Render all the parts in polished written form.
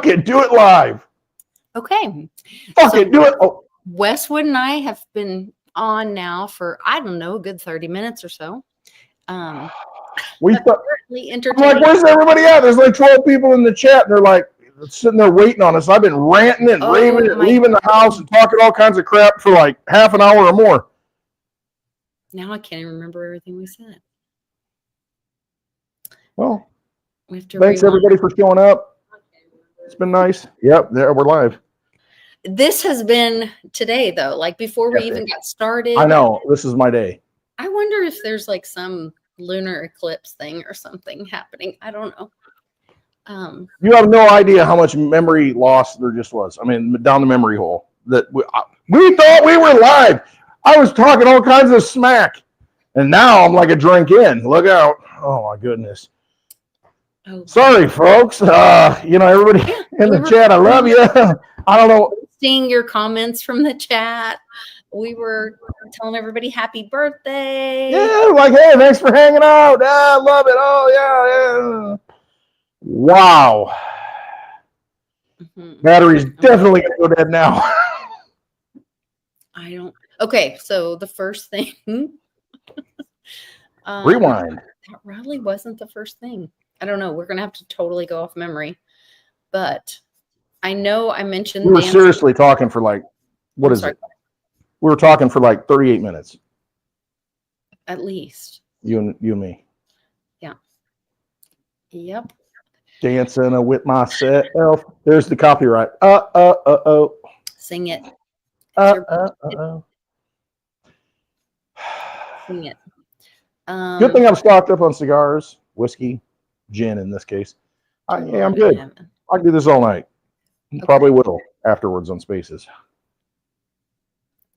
Fuck it, do it live. Okay. Fuck it, do it. Oh. Westwood and I have been on now for, I don't know, a good 30 minutes or so. We thought, I'm like, where's everybody at? There's like 12 people in the chat, and they're like sitting there waiting on us. I've been ranting and raving and leaving the house and talking all kinds of crap for like half an hour or more. Now I can't even remember everything we said. Well, thanks everybody for showing up. It's been nice. Yep, there we're live. This has been today, though. Like before we even got started. I know. This is my day. I wonder if there's like some lunar eclipse thing or something happening. I don't know. You have no idea how much memory loss there just was. I mean, down the memory hole. That we thought we were live. I was talking all kinds of smack, and now I'm like a drink in. Look out! Oh my goodness. Oh, sorry, folks. Everybody in the chat, I love you. I don't know. Seeing your comments from the chat. We were telling everybody happy birthday. Yeah, like, hey, thanks for hanging out. I love it. Oh, yeah. Wow. Battery's definitely going to go dead now. Okay, so the first thing. Rewind. That really wasn't the first thing. I don't know. We're going to have to totally go off memory. But I know I mentioned. We were seriously talking for like, what is it? We were talking for like 38 minutes. At least. You and me. Yeah. Yep. Dancing with myself. There's the copyright. Sing it. Sing it. Good thing I'm stocked up on cigars, whiskey, gin in this case. I'm good. I can do this all night. Okay. Probably will afterwards on Spaces.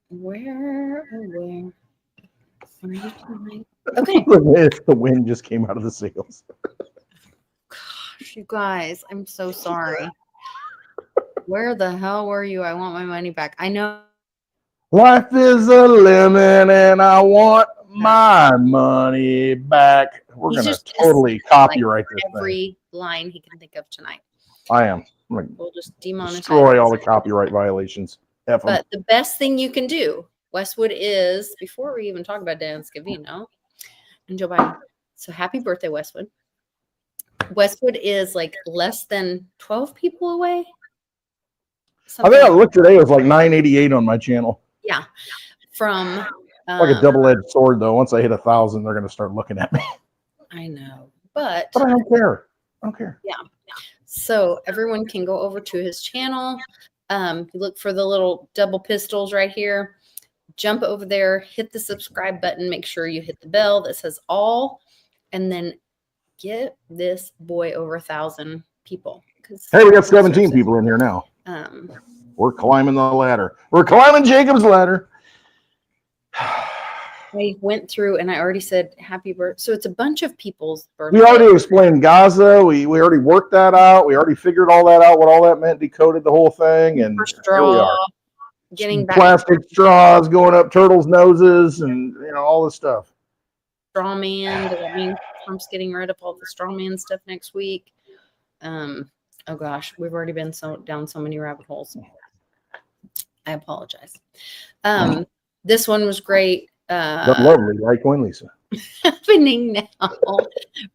Where are you tonight? Okay. The wind just came out of the sails. Gosh, you guys, I'm so sorry. Where the hell were you? I want my money back. I know. Life is a lemon and I want my money back. We're going to totally copyright this every line he can think of tonight. I am. We'll just demonetize. Destroy all the copyright violations. But the best thing you can do, Westwood, is, before we even talk about Dan Scavino and Joe Biden, so happy birthday, Westwood. Westwood is like less than 12 people away. I think I looked today, it was like 988 on my channel. Yeah. From like a double-edged sword, though. Once I hit 1,000, they're going to start looking at me. I know, but I don't care. I don't care. Yeah. So everyone can go over to his channel. You look for the little double pistols right here. Jump over there, hit the subscribe button. Make sure you hit the bell that says all, and then get this boy over 1,000 people. Hey, we got 17 people in here now. We're climbing the ladder. We're climbing Jacob's ladder. I went through and I already said happy birthday. So it's a bunch of people's birthdays. We already explained Gaza. We already worked that out. We already figured all that out, what all that meant, decoded the whole thing. And here we are. Getting back plastic straws going up turtles' noses and all this stuff. Straw man. Does that mean Trump's getting rid of all the straw man stuff next week? Oh gosh, we've already been down so many rabbit holes. I apologize. This one was great. But lovely, right, Queen Lisa? Happening now.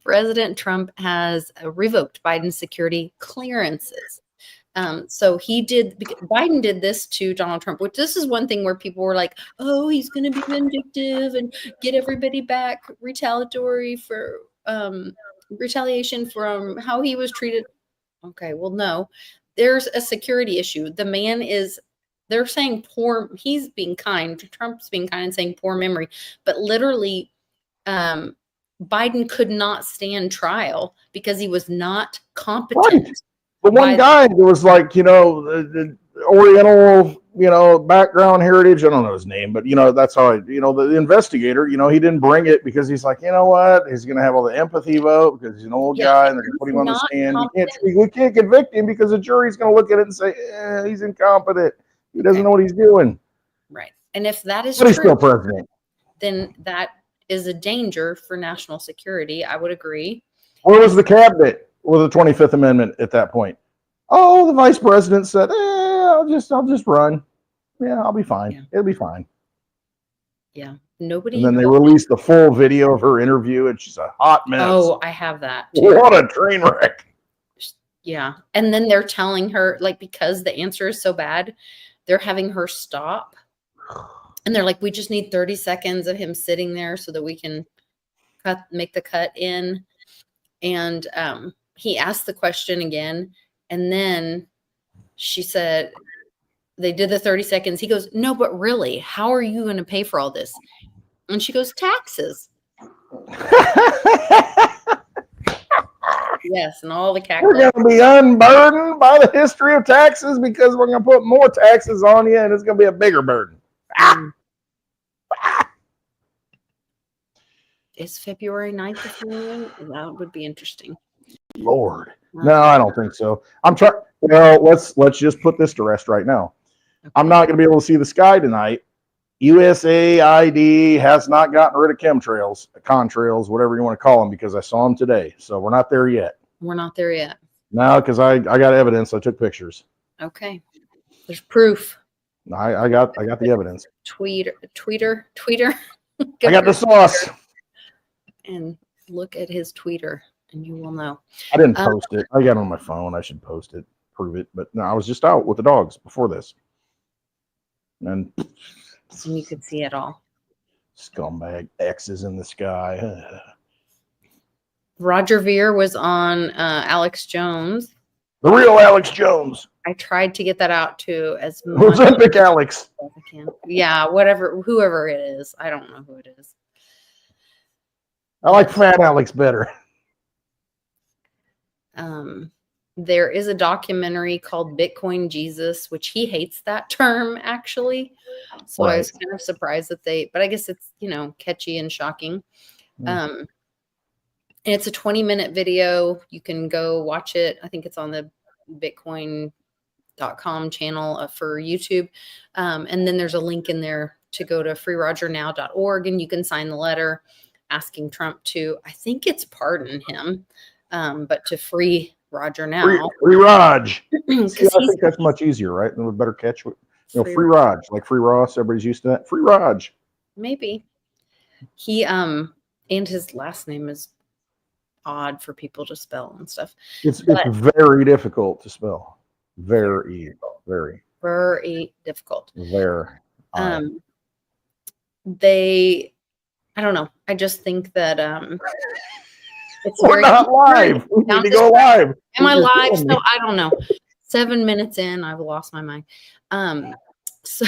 President Trump has revoked Biden's security clearances. So Biden did this to Donald Trump, which this is one thing where people were like, oh, he's going to be vindictive and get everybody back retaliation from how he was treated. Okay, well, no, there's a security issue. The man they're saying he's being kind. Trump's being kind and saying poor memory, but literally, Biden could not stand trial because he was not competent. Right. The one guy that was like, the Oriental, background heritage. I don't know his name, but that's how the investigator, he didn't bring it because he's like, you know what? He's going to have all the empathy vote because he's an old guy and they're going to put him on the stand. We can't convict him because the jury's going to look at it and say, he's incompetent. He doesn't know what he's doing. Right. And if that is true, he's still president, then that is a danger for national security. I would agree. Where was the cabinet with the 25th Amendment at that point? Oh, the vice president said, I'll just run. Yeah, I'll be fine. Yeah. It'll be fine. Yeah. Nobody. And then they released the full video of her interview, and she's a hot mess. Oh, I have that too. What a train wreck. Yeah. And then they're telling her, like, because the answer is so bad, they're having her stop. And they're like, we just need 30 seconds of him sitting there so that we can make the cut in. And he asked the question again. And then she said, they did the 30 seconds. He goes, no, but really, how are you going to pay for all this? And she goes, taxes. Yes, and all the cackling. We're going to be unburdened by the history of taxes because we're going to put more taxes on you, and it's going to be a bigger burden. Is February 9th the reunion? That would be interesting. Lord. No, I don't think so. I'm trying. Well, let's just put this to rest right now. Okay. I'm not going to be able to see the sky tonight. USAID has not gotten rid of chemtrails, contrails, whatever you want to call them, because I saw them today. So we're not there yet. We're not there yet. No, because I got evidence. I took pictures. Okay. There's proof. I got the evidence. Tweeter. I got the sauce. And look at his tweeter, and you will know. I didn't post it. I got it on my phone. I should post it, prove it. But no, I was just out with the dogs before this. And you could see it all. Scumbag X's in the sky. Roger Ver was on Alex Jones. The real Alex Jones. I tried to get that out to as much Ozempic Alex. as I can. Yeah, whoever it is. I don't know who it is. I like Fat Alex better. There is a documentary called Bitcoin Jesus, which he hates that term actually. So right. I was kind of surprised that but I guess it's, catchy and shocking. And it's a 20-minute video. You can go watch it. I think it's on the bitcoin.com channel for YouTube. And then there's a link in there to go to freerogernow.org and you can sign the letter asking Trump to, I think it's pardon him, but to free Roger now. Free Raj. See, I think that's much easier, right? And a better catch. Free Raj, like Free Ross. Everybody's used to that. Free Raj. Maybe. He and his last name is odd for people to spell and stuff. It's very difficult to spell. Very difficult. I don't know. I just think that we're not live. We need to go live. Am I live? So I don't know. 7 minutes in, I've lost my mind. So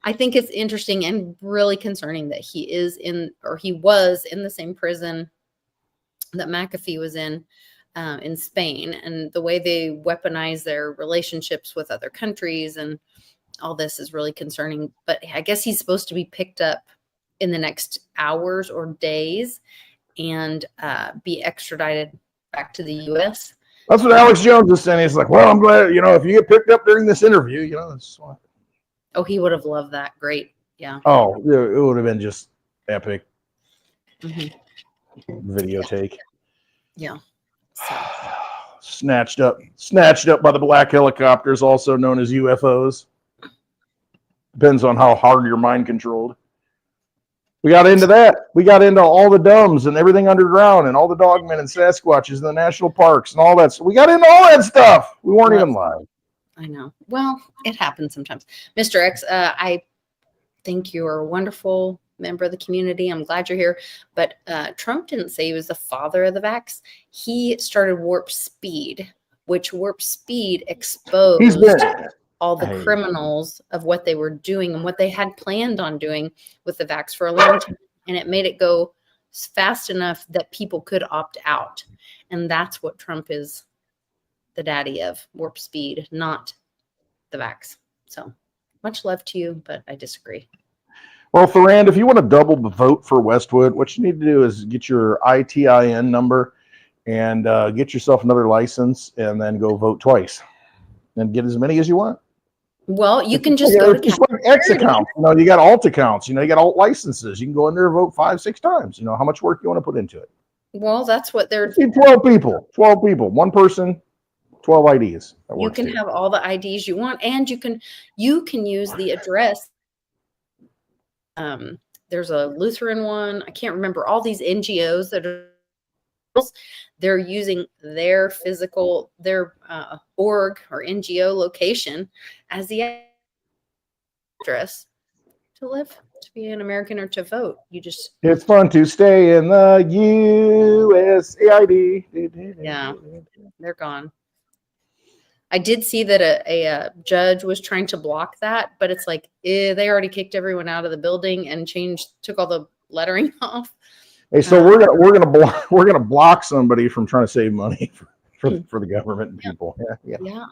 I think it's interesting and really concerning that he was in the same prison that McAfee was in Spain, and the way they weaponize their relationships with other countries and all this is really concerning. But I guess he's supposed to be picked up in the next hours or days and be extradited back to the U.S. That's what Alex Jones is saying. He's like, well, I'm glad, if you get picked up during this interview, that's why. Oh, he would have loved that. Great. Yeah. Oh, it would have been just epic. Videotake. Yeah. So. Snatched up by the black helicopters, also known as UFOs. Depends on how hard your mind controlled. We got into that. We got into all the dumbs and everything underground and all the dogmen and Sasquatches and the national parks and all that. So we got into all that stuff. We weren't even live. I know. Well, it happens sometimes. Mr. X, I think you're a wonderful member of the community. I'm glad you're here. But Trump didn't say he was the father of the vax. He started Warp Speed, which Warp Speed exposed all the criminals of what they were doing and what they had planned on doing with the vax for a long time. And it made it go fast enough that people could opt out. And that's what Trump is the daddy of, Warp Speed, not the vax. So much love to you, but I disagree. Well, Thurand, if you want to double the vote for Westwood, what you need to do is get your ITIN number and get yourself another license and then go vote twice and get as many as you want. Well, you can just go to just like X accounts. You got alt accounts. You got alt licenses. You can go in there and vote 5-6 times. How much work you want to put into it. Well, that's what they're 12 people. 12 people. One person, 12 IDs. You can have all the IDs you want, and you can use the address. There's a Lutheran one. I can't remember all these NGOs that are. They're using their physical, their org or NGO location as the address to live, to be an American, or to vote. It's fun to stay in the USAID. Yeah, they're gone. I did see that a judge was trying to block that, but it's like they already kicked everyone out of the building and took all the lettering off. Hey, so we're gonna block somebody from trying to save money for the government and people. Yeah.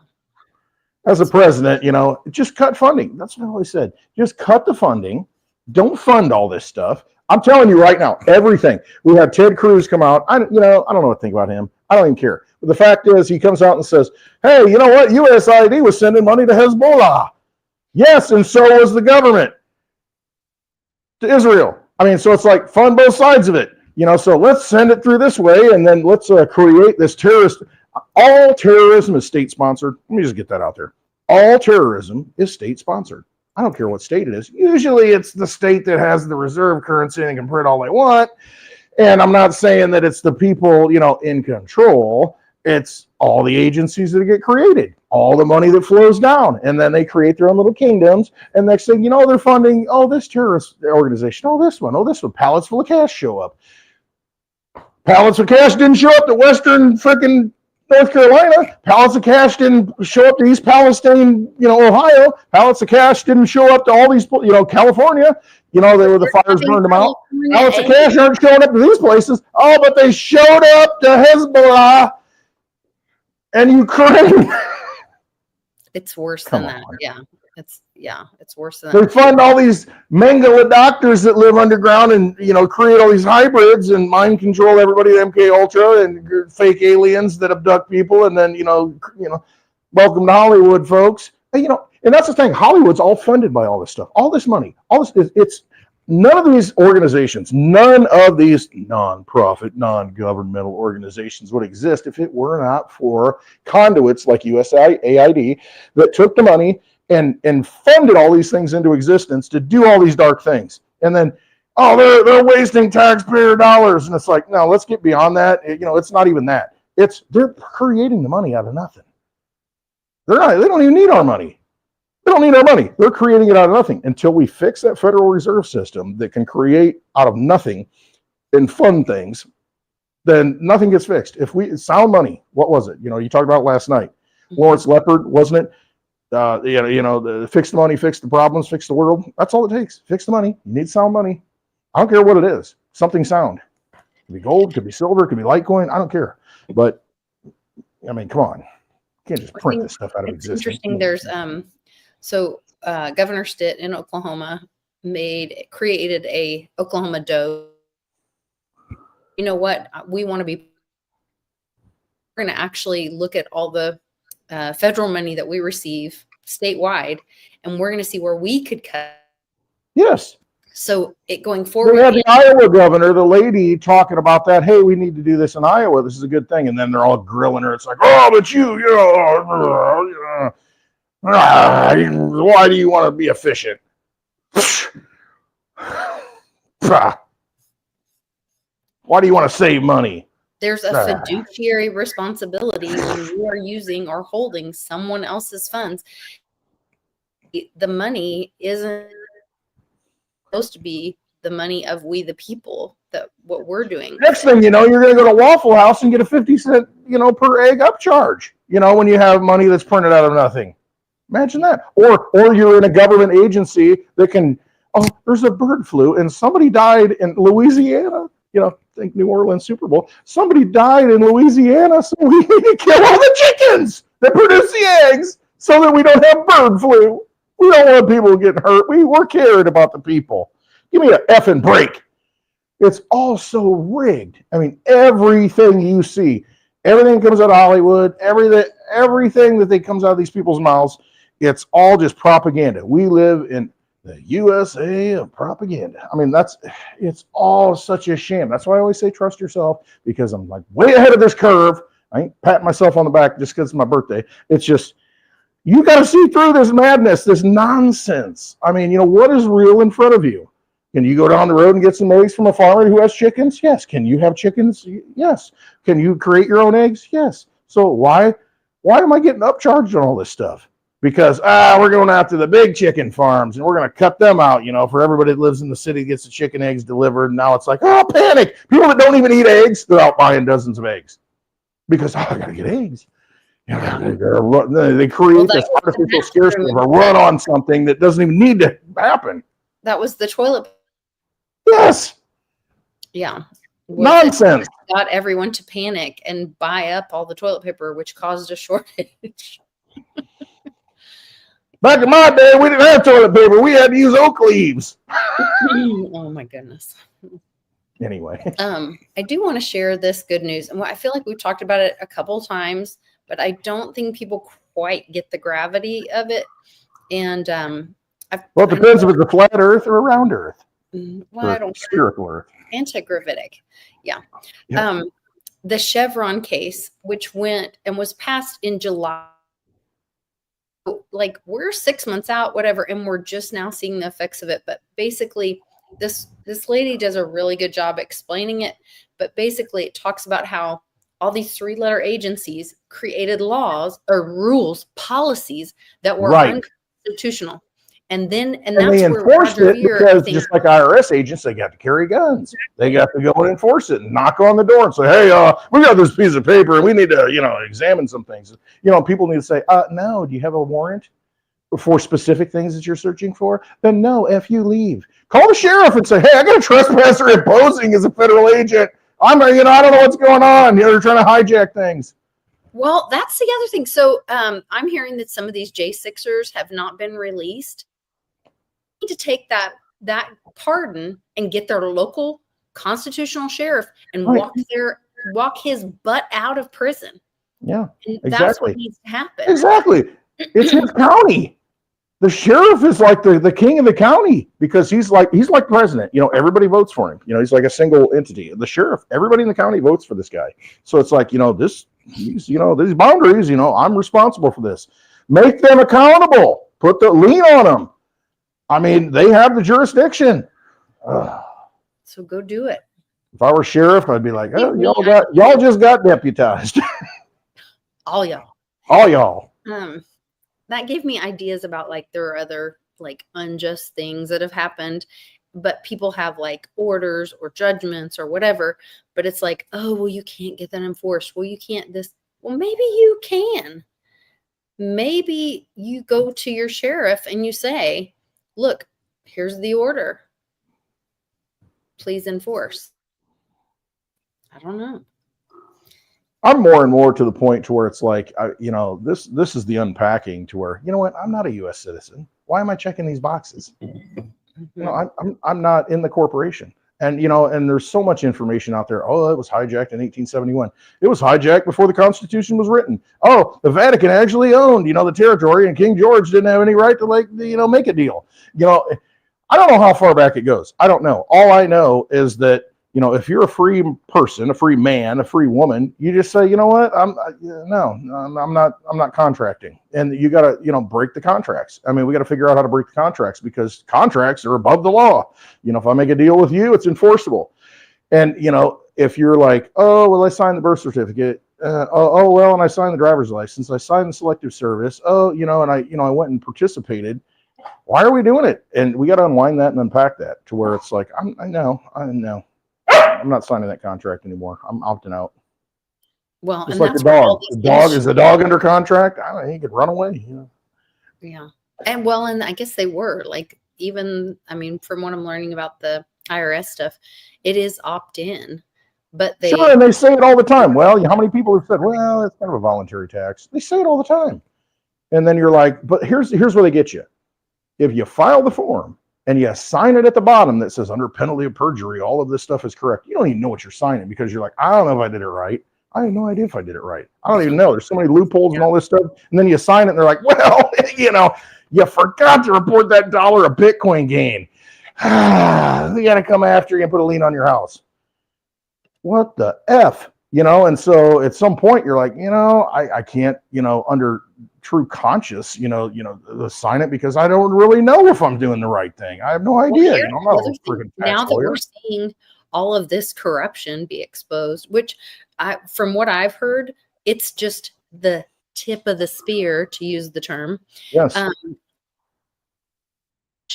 As a president, just cut funding. That's what I always said. Just cut the funding. Don't fund all this stuff. I'm telling you right now, everything. We had Ted Cruz come out. I don't know what to think about him. I don't even care. But the fact is, he comes out and says, hey, you know what? USAID was sending money to Hezbollah. Yes, and so was the government to Israel. I mean, so it's like fund both sides of it. So let's send it through this way, and then let's create this terrorist. All terrorism is state-sponsored. Let me just get that out there. All terrorism is state-sponsored. I don't care what state it is. Usually it's the state that has the reserve currency and can print all they want. And I'm not saying that it's the people, in control. It's all the agencies that get created, all the money that flows down, and then they create their own little kingdoms. And next thing you know, they're funding, this terrorist organization, this one. Pallets full of cash show up. Pallets of cash didn't show up to Western freaking North Carolina. Pallets of cash didn't show up to East Palestine, Ohio. Pallets of cash didn't show up to all these, California. They were the fires burned them out. Pallets of cash aren't showing up to these places. Oh, but they showed up to Hezbollah and Ukraine. It's worse than that. Yeah. It's worse than that. They that. fund all these Mengele doctors that live underground and, create all these hybrids and mind control everybody at MK Ultra and fake aliens that abduct people. And then, welcome to Hollywood, folks. And that's the thing. Hollywood's all funded by all this stuff, all this money, all this. It's none of these organizations, none of these non-profit, non-governmental organizations would exist if it were not for conduits like USAID that took the money and funded all these things into existence to do all these dark things. And then, they're wasting taxpayer dollars. And it's like, no, let's get beyond that. It's not even that. They're creating the money out of nothing. They don't even need our money. They don't need our money. They're creating it out of nothing until we fix that Federal Reserve System that can create out of nothing and fund things. Then nothing gets fixed. Sound money, what was it? You talked about last night. Lawrence Leopard, wasn't it? Fix the money, fix the problems, fix the world. That's all it takes. Fix the money. You need sound money. I don't care what it is. Something sound. It could be gold, could be silver, could be Litecoin. I don't care. But I mean, come on. You can't just print this stuff out of existence. Interesting. There's Governor Stitt in Oklahoma created a Oklahoma Doe. You know what? We're going to actually look at all the federal money that we receive statewide, and we're going to see where we could cut. Yes. So going forward, we had the Iowa governor, the lady, talking about that. Hey, we need to do this in Iowa. This is a good thing. And then they're all grilling her. It's like, but why do you want to be efficient? Why do you want to save money? There's a fiduciary responsibility when you are using or holding someone else's funds. The money isn't supposed to be the money of we the people, that what we're doing. Next thing you know, you're going to go to Waffle House and get a 50-cent, per egg upcharge, when you have money that's printed out of nothing. Imagine that. Or you're in a government agency that can, there's a bird flu and somebody died in Louisiana, think New Orleans Super Bowl. Somebody died in Louisiana, so we need to kill all the chickens that produce the eggs so that we don't have bird flu. We don't want people getting hurt. We're caring about the people. Give me an effing break. It's all so rigged. I mean, everything you see, everything comes out of Hollywood, everything that comes out of these people's mouths, it's all just propaganda. We live in the USA of propaganda. I mean, it's all such a sham. That's why I always say trust yourself, because I'm like way ahead of this curve. I ain't patting myself on the back just because it's my birthday. It's just, you got to see through this madness, this nonsense. I mean, what is real in front of you? Can you go down the road and get some eggs from a farmer who has chickens? Yes. Can you have chickens? Yes. Can you create your own eggs? Yes. So why am I getting upcharged on all this stuff? Because we're going out to the big chicken farms and we're going to cut them out, for everybody that lives in the city gets the chicken eggs delivered. And now it's like, panic. People that don't even eat eggs, they're out buying dozens of eggs because I got to get eggs. They create this artificial scarcity of a run on something that doesn't even need to happen. That was the toilet. Yes. Yeah. Nonsense. Got everyone to panic and buy up all the toilet paper, which caused a shortage. Back in my day, we didn't have toilet paper. We had to use oak leaves. Oh my goodness. Anyway. I do want to share this good news. And I feel like we've talked about it a couple times, but I don't think people quite get the gravity of it. And it depends if it's a flat earth or a round earth. Well, I don't spherical earth. Antigravitic. Yeah. The Chevron case, which went and was passed in July. Like, we're 6 months out, whatever, and we're just now seeing the effects of it. But basically, this lady does a really good job explaining it. But basically, it talks about how all these 3-letter agencies created laws or rules, policies that were unconstitutional. And that's they enforced it because just like IRS agents, they got to carry guns. They got to go and enforce it and knock on the door and say, hey, we got this piece of paper and we need to, examine some things. People need to say, no, do you have a warrant for specific things that you're searching for? Then no, you leave. Call the sheriff and say, hey, I got a trespasser imposing as a federal agent. I don't know what's going on. They're trying to hijack things. Well, that's the other thing. So I'm hearing that some of these J6ers have not been released. To take that pardon and get their local constitutional sheriff and walk his butt out of prison. Yeah, and that's what needs to happen. Exactly. It's his county. The sheriff is like the king of the county because he's like president. Everybody votes for him. He's like a single entity. The sheriff, everybody in the county votes for this guy. So it's like, these boundaries, I'm responsible for this. Make them accountable. Put the lien on them. I mean, they have the jurisdiction. So go do it. If I were sheriff, I'd be like, y'all just got deputized. All y'all. All y'all. That gave me ideas about like there are other like unjust things that have happened, but people have like orders or judgments or whatever. But it's like, oh, well, you can't get that enforced. Well, you can't this. Well, maybe you can. Maybe you go to your sheriff and you say, look, here's the order. Please enforce. I don't know. I'm more and more to the point to where it's like, this is the unpacking to where, you know what? I'm not a U.S. citizen. Why am I checking these boxes? I'm not in the corporation. And, and there's so much information out there. Oh, it was hijacked in 1871. It was hijacked before the Constitution was written. Oh, the Vatican actually owned, the territory, and King George didn't have any right to make a deal. I don't know how far back it goes. I don't know. All I know is that, if you're a free person, a free man, a free woman, you just say, you know what? I'm not contracting. And you got to, break the contracts. I mean, we got to figure out how to break the contracts because contracts are above the law. If I make a deal with you, it's enforceable. And, if you're like, oh, well, I signed the birth certificate. Well, and I signed the driver's license. I signed the selective service. Oh, and I went and participated. Why are we doing it? And we got to unwind that and unpack that to where it's like, I know. I'm not signing that contract anymore. I'm opting out. Well, just like the dog. Is the dog under contract? I don't know. He could run away. Yeah. And I guess they were like, even, from what I'm learning about the IRS stuff, it is opt-in, but sure, and they say it all the time. Well, how many people have said, well, it's kind of a voluntary tax. They say it all the time. And then you're like, but here's where they get you. If you file the form and you sign it at the bottom that says under penalty of perjury, all of this stuff is correct. You don't even know what you're signing because you're like, I don't know if I did it right. I have no idea if I did it right. I don't even know. There's so many loopholes and all this stuff. And then you sign it and they're like, well, you forgot to report that $1 of Bitcoin gain. They got to come after you and put a lien on your house. What the F? you know, and so at some point you're like, you know, I can't, you know, under true conscience, sign it because I don't really know if I'm doing the right thing. I have no Well, idea. here's You know, I'm the not other a thing. freaking Now tax that lawyer. we're seeing all of this corruption be exposed, which from what I've heard, it's just the tip of the spear, to use the term. Yes.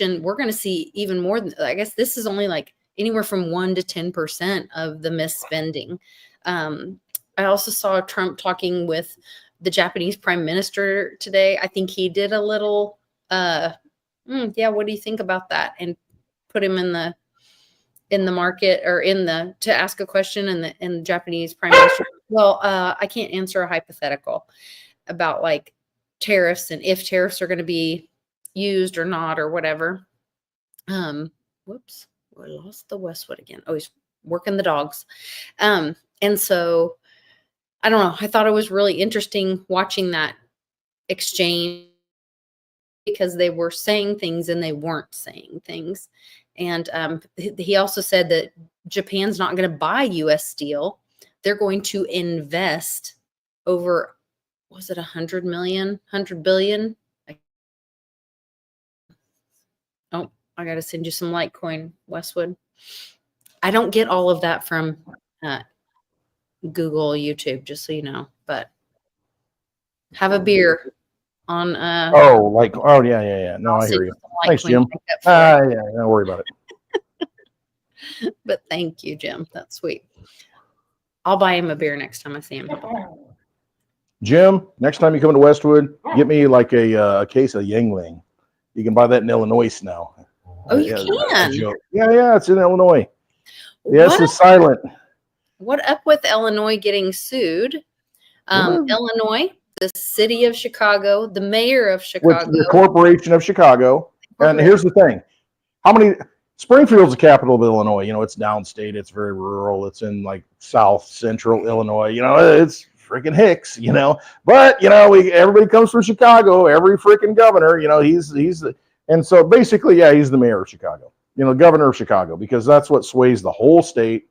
And we're going to see even more. I guess this is only like anywhere from 1 to 10% of the misspending. I also saw Trump talking with the Japanese prime minister today. I think he did a little, yeah, what do you think about that? And put him in the market, or to ask a question, and the Japanese prime minister. Well, I can't answer a hypothetical about like tariffs and if tariffs are going to be used or not or whatever. Whoops, I lost the Westwood again. Oh, he's working the dogs. And so I don't know. I thought it was really interesting watching that exchange, because they were saying things and they weren't saying things. And he also said that Japan's not going to buy U.S. steel. They're going to invest over, was it 100 billion? Oh, I got to send you some Litecoin, Westwood. I don't get all of that from Google, YouTube, just so you know. But have a beer on. Yeah. No, I hear you. Thanks, Jim. Yeah, don't worry about it. But thank you, Jim. That's sweet. I'll buy him a beer next time I see him. Jim, next time you come to Westwood, get me like a case of Yuengling. You can buy that in Illinois now. Oh, you can? Yeah, it's in Illinois. Yes, it's silent. What up with Illinois getting sued? Illinois, the city of Chicago, the mayor of Chicago. The Corporation of Chicago. And here's the thing. Springfield's the capital of Illinois. You know, it's downstate. It's very rural. It's in like south central Illinois. You know, it's freaking Hicks, you know. But, you know, everybody comes from Chicago. Every freaking governor, you know, and so basically, yeah, he's the mayor of Chicago. You know, governor of Chicago, because that's what sways the whole state.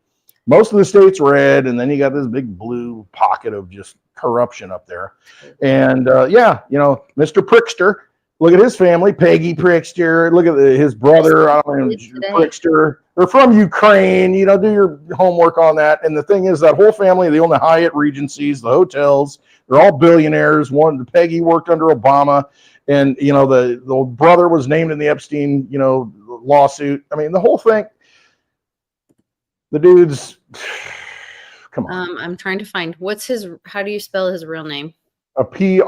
Most of the state's red, and then you got this big blue pocket of just corruption up there. And yeah, you know, Mr. Prickster, look at his family, Peggy Prickster. Look at his brother, Prickster. They're from Ukraine. You know, do your homework on that. And the thing is, that whole family, they own the Hyatt Regencies, the hotels. They're all billionaires. Peggy worked under Obama, and you know, the brother was named in the Epstein, you know, lawsuit. I mean, the whole thing. The dude's, come on. I'm trying to find how do you spell his real name? Pritzker.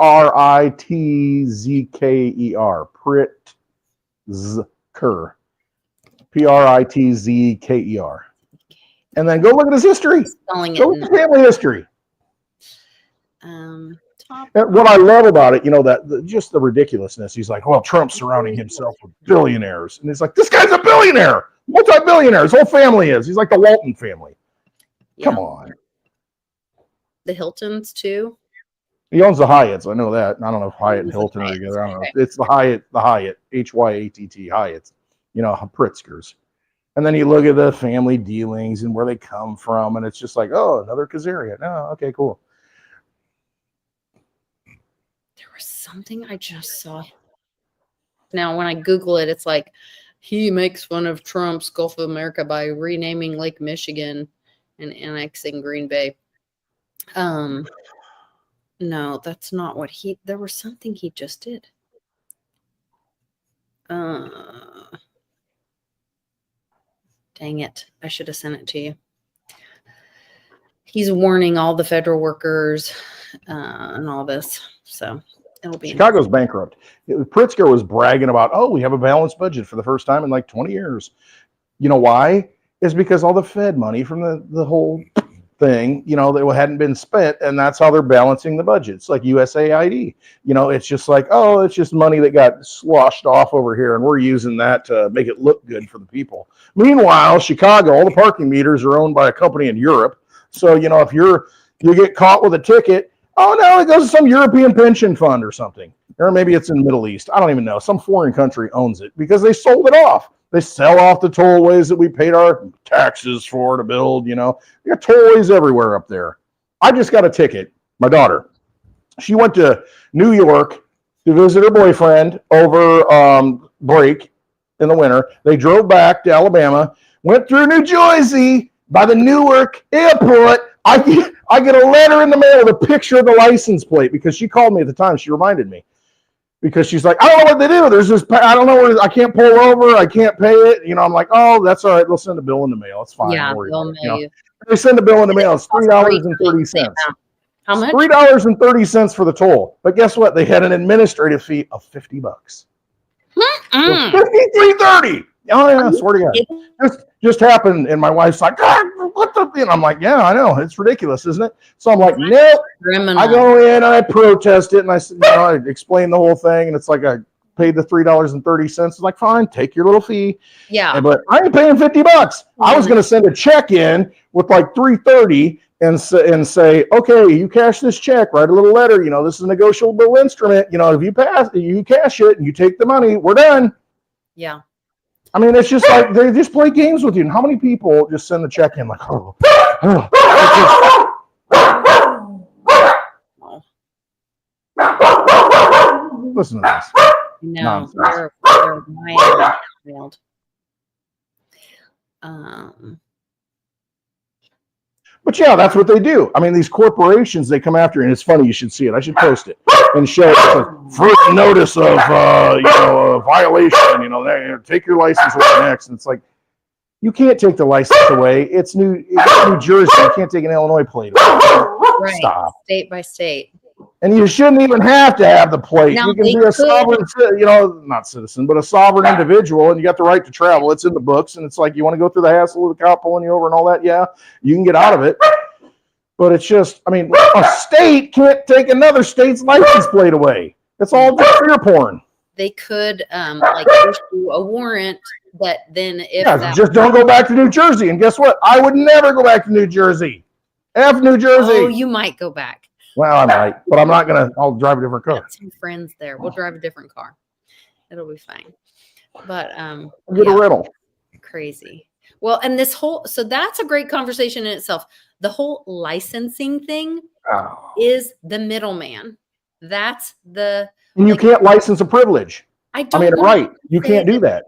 Pritzker. And then go look at his history. Go look at his family history. What I love about it, you know, just the ridiculousness. He's like, well, Trump's surrounding himself with billionaires. And it's like, this guy's a billionaire. Multi-billionaire. His whole family is. He's like the Walton family. Yeah. Come on. The Hiltons too. He owns the Hyatts. I know that. I don't know if Hyatt and Hilton are together. I don't know. It's the Hyatt, Hyatt, Hyatts. You know, Pritzkers. And then you look at the family dealings and where they come from, and it's just like, oh, another Kazarian. Oh, okay, cool. There was something I just saw. Now, when I Google it, it's like, he makes fun of Trump's Gulf of America by renaming Lake Michigan and annexing Green Bay. No, that's not what there was something he just did. Dang it. I should have sent it to you. He's warning all the federal workers and all this. So it'll be Chicago's bankrupt. Pritzker was bragging about, oh, we have a balanced budget for the first time in like 20 years. You know why? It's because all the Fed money from the whole thing, you know, that hadn't been spent, and that's how they're balancing the budget. It's like USAID. You know, it's just like, oh, it's just money that got sloshed off over here, and we're using that to make it look good for the people. Meanwhile, Chicago, all the parking meters are owned by a company in Europe. So, you know, if you get caught with a ticket, oh no, it goes to some European pension fund or something. Or maybe it's in the Middle East. I don't even know. Some foreign country owns it because they sold it off. They sell off the tollways that we paid our taxes for to build, you know. You got tollways everywhere up there. I just got a ticket. My daughter, she went to New York to visit her boyfriend over break in the winter. They drove back to Alabama, went through New Jersey by the Newark airport. I get a letter in the mail with a picture of the license plate because she called me at the time. She reminded me because she's like, I don't know what they do. There's this, I don't know where I can't pull over. I can't pay it. I'm like, oh, that's all right. They'll send a bill in the mail. It's fine. Yeah, Don't worry they'll about it. mail you. They send a bill in the mail. It's $3.30. How much? $3.30 for the toll. But guess what? They had an administrative fee of $50. Mm-mm. $53.30. Oh yeah, I swear to God. Just happened, and my wife's like, God, what the? And I'm like, yeah, I know, it's ridiculous, isn't it? So I'm like, nope. Criminal. I go in, and I protest it, and I said, I explain the whole thing, and it's like I paid the $3.30. It's like, fine, take your little fee. Yeah. But I ain't paying $50. I was going to send a check in with like $3.30 and say, okay, you cash this check, write a little letter. This is a negotiable instrument. If you cash it and you take the money, we're done. Yeah. I mean, it's just like they just play games with you. And how many people just send the check in like, oh. Listen to this. No, they're wild. But yeah, that's what they do. I mean, these corporations, they come after, and it's funny. You should see it. I should post it and show it. It's like, first notice of a violation. Take your license away next. And it's like, you can't take the license away. It's New Jersey. You can't take an Illinois plate away. Right. Stop. State by state. And you shouldn't even have to have the plate. Now, you can be a sovereign, not citizen, but a sovereign individual, and you got the right to travel. It's in the books, and it's like you want to go through the hassle of the cop pulling you over and all that. Yeah, you can get out of it. But it's just, I mean, a state can't take another state's license plate away. It's all just fear porn. They could issue a warrant, but then just don't go back to New Jersey. And guess what? I would never go back to New Jersey. F New Jersey. Oh, you might go back. Well, I might, but I'm not going to. I'll drive a different car. Got some friends there. We'll drive a different car. It'll be fine. But get a rental. Crazy. Well, and so that's a great conversation in itself. The whole licensing thing is the middleman. That's the. And you can't license a privilege. I mean, right. You can't do that.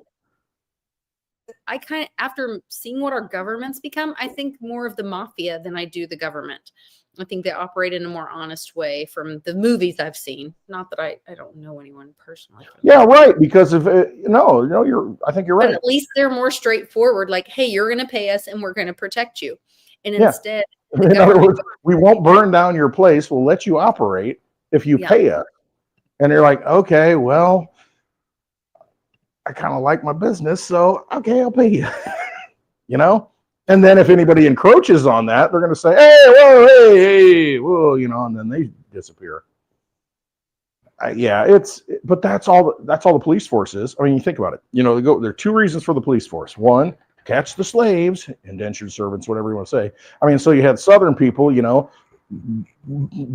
I after seeing what our government's become, I think more of the mafia than I do the government. I think they operate in a more honest way from the movies I've seen. Not that I don't know anyone personally. Yeah, right. Because if I think you're right. But at least they're more straightforward. Like, hey, you're going to pay us, and we're going to protect you. And instead, in other words, we won't burn down your place. We'll let you operate if you pay us. And you're like, okay, well, I kind of like my business, so okay, I'll pay you. And then if anybody encroaches on that, they're going to say, hey, whoa, and then they disappear. But that's all the police force is. I mean, you think about it. There are two reasons for the police force. One, catch the slaves, indentured servants, whatever you want to say. I mean, so you had Southern people,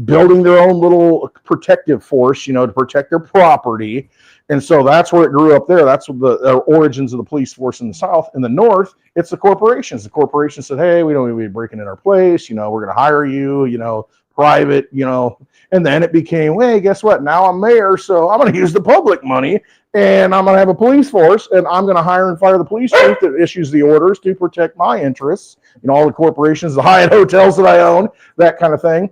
building their own little protective force, to protect their property. And so that's where it grew up there. That's the origins of the police force in the South. In the North, it's the corporations. The corporations said, hey, we don't need to be breaking in our place. We're going to hire you, private, and then it became, hey, guess what? Now I'm mayor, so I'm going to use the public money, and I'm going to have a police force, and I'm going to hire and fire the police chief that issues the orders to protect my interests. All the corporations, the Hyatt hotels that I own, that kind of thing.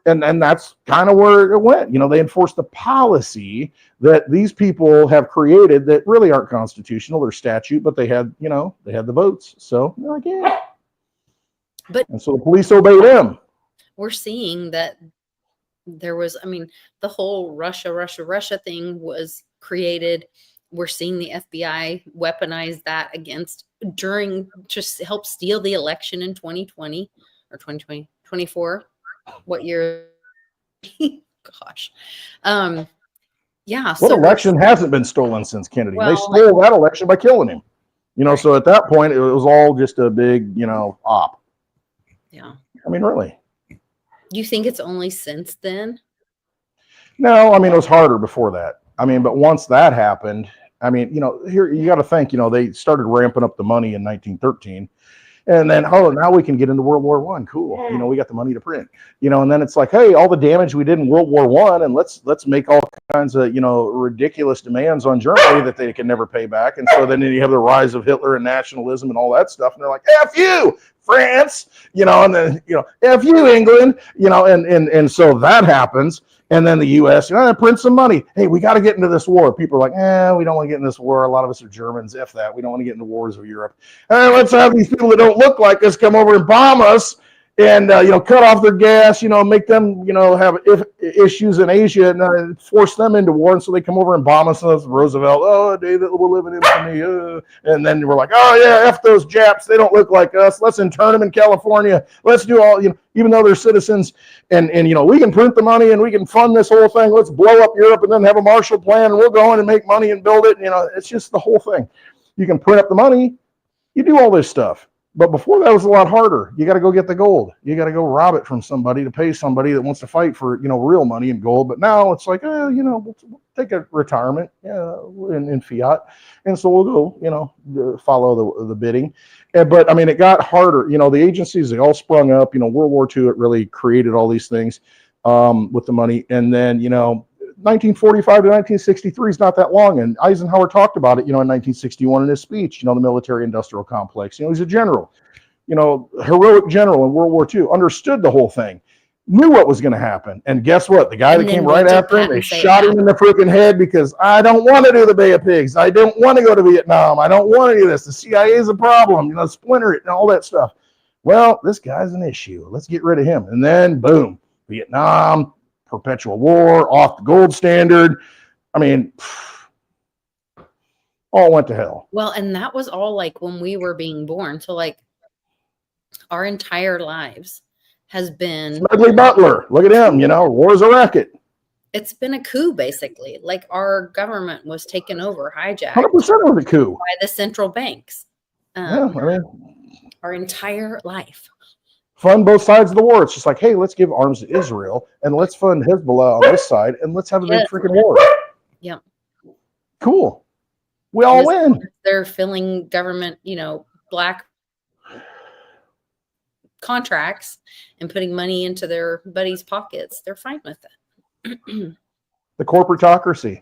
And that's kind of where it went. They enforced the policy that these people have created that really aren't constitutional. They're statute, but they had the votes. So they're like, yeah. And so the police obey them. We're seeing that there was, the whole Russia thing was created. We're seeing the FBI weaponize that just help steal the election in 2020 or 2024. What year? Gosh. What election hasn't been stolen since Kennedy? They stole that election by killing him. So at that point, it was all just a big, op. Yeah. I mean, really. You think it's only since then? No, it was harder before that. But once that happened, here you got to think, they started ramping up the money in 1913. And then, oh, now we can get into World War One. Cool. You know, we got the money to print. You know, and then it's like, hey, all the damage we did in World War One, and let's make all kinds of, you know, ridiculous demands on Germany that they can never pay back. And so then you have the rise of Hitler and nationalism and all that stuff. And they're like, F you, France, you know, and then, you know, F you, England, you know, and so that happens. And then the U.S., you know, print some money. Hey, we got to get into this war. People are like, we don't want to get in this war. A lot of us are Germans. F that. We don't want to get into wars of Europe. Let's have these people that don't look like us come over and bomb us and, you know, cut off their gas, you know, make them, you know, have issues in Asia and force them into war. And so they come over and bomb us. And that's Roosevelt, oh, a day that will live in infamy. And then we're like, oh, yeah, F those Japs. They don't look like us. Let's intern them in California. Let's do all, you know, even though they're citizens. And you know, we can print the money and we can fund this whole thing. Let's blow up Europe and then have a Marshall Plan. And we'll go in and make money and build it. You know, it's just the whole thing. You can print up the money. You do all this stuff. But before that was a lot harder. You got to go get the gold. You got to go rob it from somebody to pay somebody that wants to fight for, you know, real money and gold. But now it's like, you know, we'll take a retirement in fiat. And so we'll go, you know, follow the bidding. But I mean, it got harder. You know, the agencies, they all sprung up. You know, World War II, it really created all these things with the money. And then, you know, 1945 to 1963 is not that long. And Eisenhower talked about it, you know, in 1961 in his speech, you know, the military industrial complex. You know, he's a general, you know, heroic general in World War II, understood the whole thing, knew what was going to happen. And guess what? The guy that came right after him, they shot him in the freaking head because I don't want to do the Bay of Pigs. I don't want to go to Vietnam. I don't want to do this. The CIA is a problem, you know, splinter it and all that stuff. Well, this guy's an issue. Let's get rid of him. And then boom, Vietnam, perpetual war, off the gold standard. I mean, all went to hell. Well, and that was all like when we were being born. So like our entire lives has been Smedley Butler. Look at him, you know, war's a racket. It's been a coup, basically. Like our government was taken over, hijacked 100% was a coup by the central banks. Yeah, I mean, our entire life. Fund both sides of the war. It's just like, hey, let's give arms to Israel and let's fund Hezbollah on this side and let's have a big freaking war. Yep. Cool. We all win. They're filling government, you know, black contracts and putting money into their buddies' pockets. They're fine with it. The corporatocracy.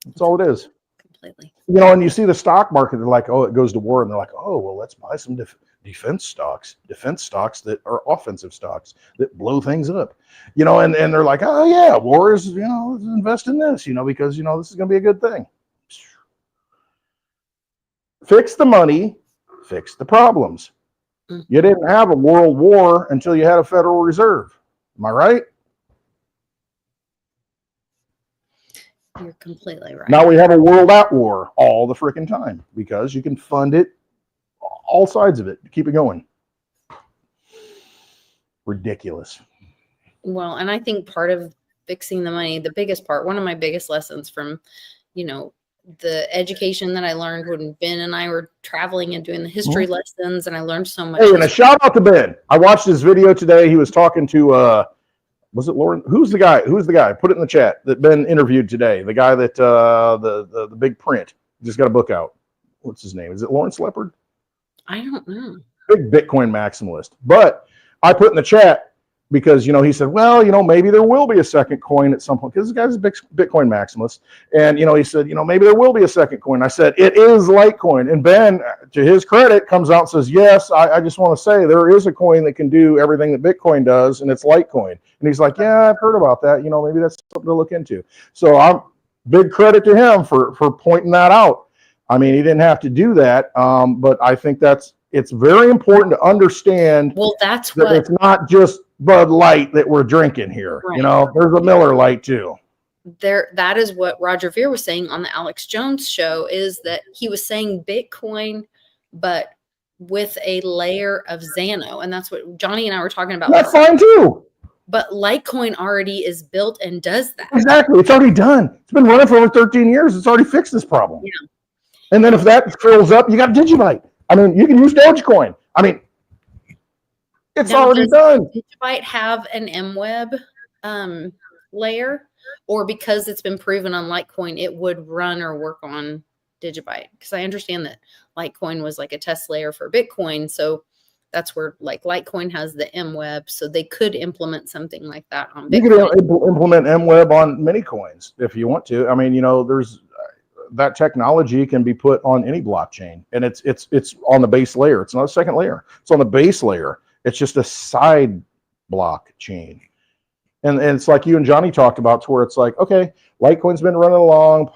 That's all it is. Completely. You know, and you see the stock market, they're like, oh, it goes to war. And they're like, oh, well, let's buy some defense stocks that are offensive stocks that blow things up. You know, and they're like, oh, yeah, war is, you know, let's invest in this, you know, because, you know, this is going to be a good thing. Fix the money, fix the problems. You didn't have a world war until you had a Federal Reserve. Am I right? You're completely right. Now we have a world at war all the freaking time because you can fund it, all sides of it, keep it going. Ridiculous. Well, and I think part of fixing the money, the biggest part, one of my biggest lessons from, you know, the education that I learned when Ben and I were traveling and doing the history lessons, and I learned so much. Hey, and a shout out to Ben. I watched his video today. He was talking to was it Lauren? Who's the guy? Put it in the chat that Ben interviewed today. The guy that the big print just got a book out. What's his name? Is it Lawrence Leopard? I don't know. Big Bitcoin maximalist. But I put in the chat because, you know, he said, well, you know, maybe there will be a second coin at some point because this guy's a big Bitcoin maximalist. And, you know, he said, you know, maybe there will be a second coin. I said, it is Litecoin. And Ben, to his credit, comes out and says, yes, I just want to say there is a coin that can do everything that Bitcoin does, and it's Litecoin. And he's like, yeah, I've heard about that. You know, maybe that's something to look into. So I'm big credit to him for pointing that out. I mean, he didn't have to do that, but I think it's very important to understand. Well, that it's not just Bud Light that we're drinking here. Right. You know, there's a Miller Lite too. That is what Roger Ver was saying on the Alex Jones show, is that he was saying Bitcoin, but with a layer of Xano. And that's what Johnny and I were talking about. That's fine too. But Litecoin already is built and does that. Exactly. It's already done. It's been running for over 13 years. It's already fixed this problem. Yeah. And then if that fills up, you got Digibyte. I mean, you can use Dogecoin. I mean, it's already done. Does Digibyte have an MWeb layer? Or because it's been proven on Litecoin, it would run or work on Digibyte, because I understand that Litecoin was like a test layer for Bitcoin. So that's where like Litecoin has the MWeb. So they could implement something like that on You Bitcoin. could implement MWeb on many coins if you want to. I mean, there's that technology can be put on any blockchain, and it's on the base layer. It's not a second layer. It's on the base layer. It's just a side blockchain. And it's like you and Johnny talked about, to where it's like, okay, Litecoin's been running along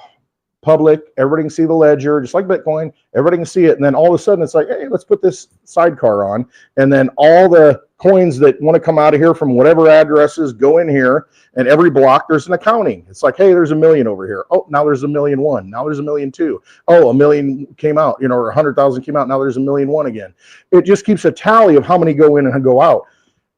public, everybody can see the ledger, just like Bitcoin, everybody can see it. And then all of a sudden it's like, hey, let's put this sidecar on. And then all the coins that want to come out of here from whatever addresses go in here, and every block there's an accounting. It's like, hey, there's 1 million over here. Oh, now there's 1,000,001. Now there's 1,000,002. Oh, 1 million came out, or 100,000 came out. Now there's 1,000,001 again. It just keeps a tally of how many go in and go out.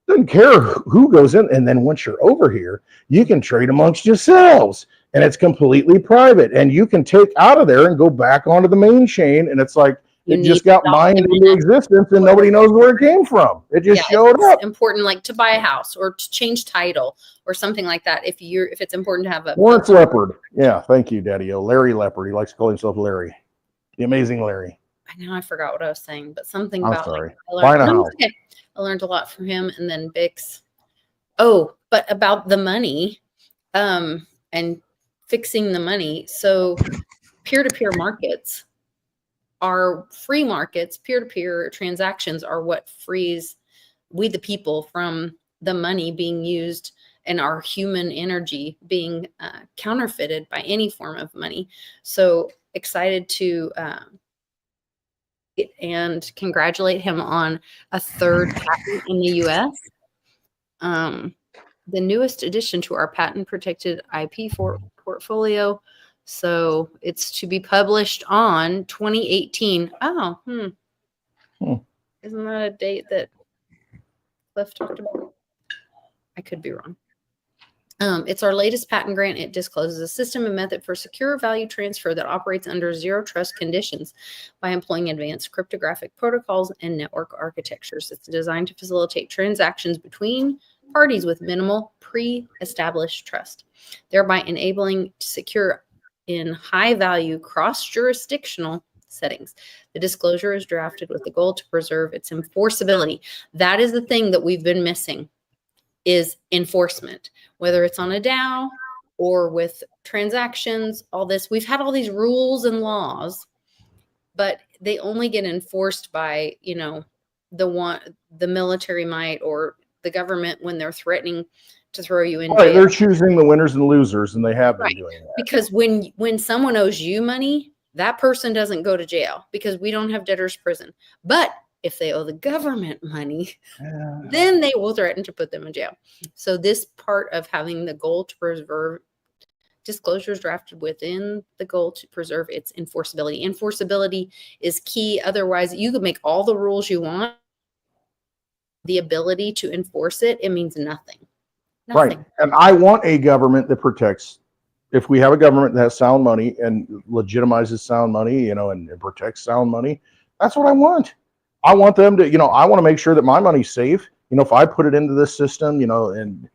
Doesn't care who goes in. And then once you're over here, you can trade amongst yourselves, and it's completely private, and you can take out of there and go back onto the main chain. And it's like, it just got mined into existence, and nobody knows where it came from. It just showed up. Important, like to buy a house or to change title or something like that. If it's important to have a Lawrence Leopard. Yeah. Thank you, Daddy. Larry Leopard. He likes to call himself Larry, the amazing Larry. I know I forgot what I was saying, but something I'm about sorry. Like, I learned a lot from him, and then Bix. Oh, but about the money, and fixing the money. So peer-to-peer markets are free markets. Peer-to-peer transactions are what frees we, the people, from the money being used and our human energy being counterfeited by any form of money. So excited to and congratulate him on a third patent in the U.S. The newest addition to our patent-protected IP portfolio. So it's to be published on 2018. Oh, Isn't that a date that Cliff talked about? I could be wrong. It's our latest patent grant. It discloses a system and method for secure value transfer that operates under zero trust conditions by employing advanced cryptographic protocols and network architectures. It's designed to facilitate transactions between parties with minimal pre-established trust, thereby enabling secure in high-value cross-jurisdictional settings. The disclosure is drafted with the goal to preserve its enforceability. That is the thing that we've been missing, is enforcement, whether it's on a DAO or with transactions, all this. We've had all these rules and laws, but they only get enforced by, the military might or the government when they're threatening to throw you in jail. They're choosing the winners and losers, and they have been doing that. Because when someone owes you money, that person doesn't go to jail because we don't have debtor's prison. But if they owe the government money, then they will threaten to put them in jail. So this part of having the goal to preserve disclosures drafted within the goal to preserve its enforceability. Enforceability is key. Otherwise, you could make all the rules you want. The ability to enforce it means nothing. Right. And I want a government that protects. If we have a government that has sound money and legitimizes sound money, and protects sound money, that's what I want. I want them to, I want to make sure that my money's safe. If I put it into this system, and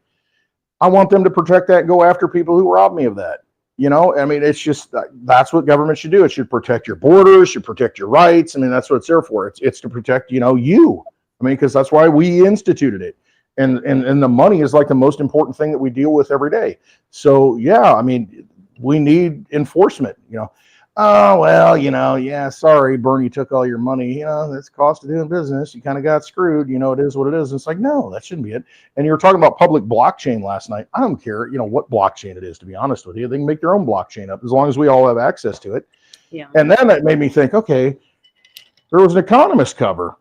I want them to protect that and go after people who rob me of that. It's just, that's what government should do. It should protect your borders, should protect your rights. That's what it's there for. It's to protect, you. Because that's why we instituted it. And the money is like the most important thing that we deal with every day. So, yeah, we need enforcement, Oh, well, sorry, Bernie took all your money. That's the cost of doing business. You kind of got screwed. It is what it is. It's like, no, that shouldn't be it. And you were talking about public blockchain last night. I don't care, what blockchain it is, to be honest with you. They can make their own blockchain up as long as we all have access to it. Yeah. And then that made me think, okay, there was an Economist cover.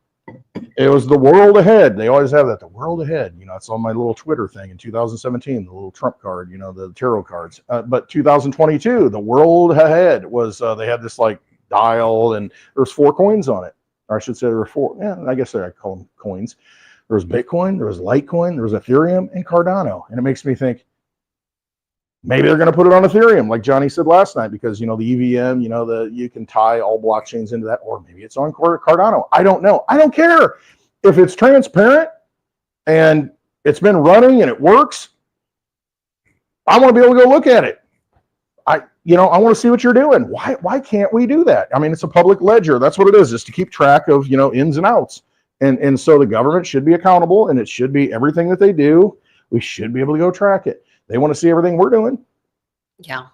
It was the world ahead. They always have that, the world ahead. It's on my little Twitter thing in 2017, the little Trump card, the tarot cards. But 2022, the world ahead was, they had this like dial, and there's 4 coins on it. Or I should say there were 4. Yeah, I guess I call them coins. There was Bitcoin, there was Litecoin, there was Ethereum, and Cardano. And it makes me think, maybe they're going to put it on Ethereum, like Johnny said last night, because, the EVM, you can tie all blockchains into that, or maybe it's on Cardano. I don't know. I don't care. If it's transparent and it's been running and it works, I want to be able to go look at it. you know, I want to see what you're doing. Why can't we do that? I mean, it's a public ledger. That's what it is to keep track of, you know, ins and outs. And so the government should be accountable, and it should be everything that they do. We should be able to go track it. They want to see everything we're doing. Yeah.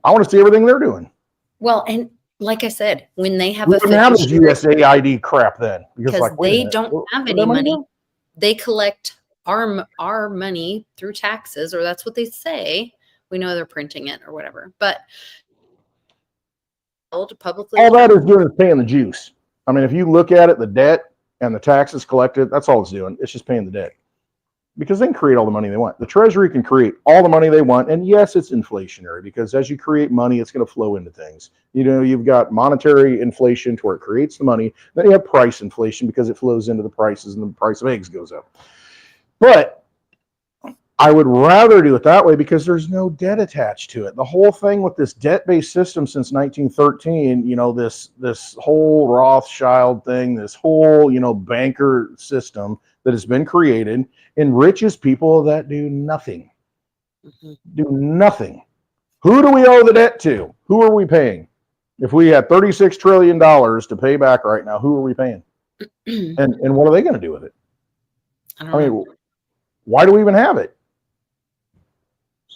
I want to see everything they're doing. Well, and like I said, when they have We a wouldn't have this fiduciary, USAID crap then, because like, wait a they minute, don't have where'd any that money. go? They collect our money through taxes, or that's what they say. We know they're printing it or whatever, but publicly, All that is doing is paying the juice. I mean, if you look at it, the debt and the taxes collected, that's all it's doing. It's just paying the debt, because they can create all the money they want. The Treasury can create all the money they want. And yes, it's inflationary, because as you create money, it's going to flow into things. You know, you've got monetary inflation to where it creates the money. Then you have price inflation because it flows into the prices, and the price of eggs goes up. But I would rather do it that way, because there's no debt attached to it. The whole thing with this debt-based system since 1913, you know, this whole Rothschild thing, this whole, you know, banker system that has been created enriches people that do nothing. Do nothing. Who do we owe the debt to? Who are we paying? If we had $36 trillion to pay back right now, who are we paying? And what are they going to do with it? I mean, why do we even have it?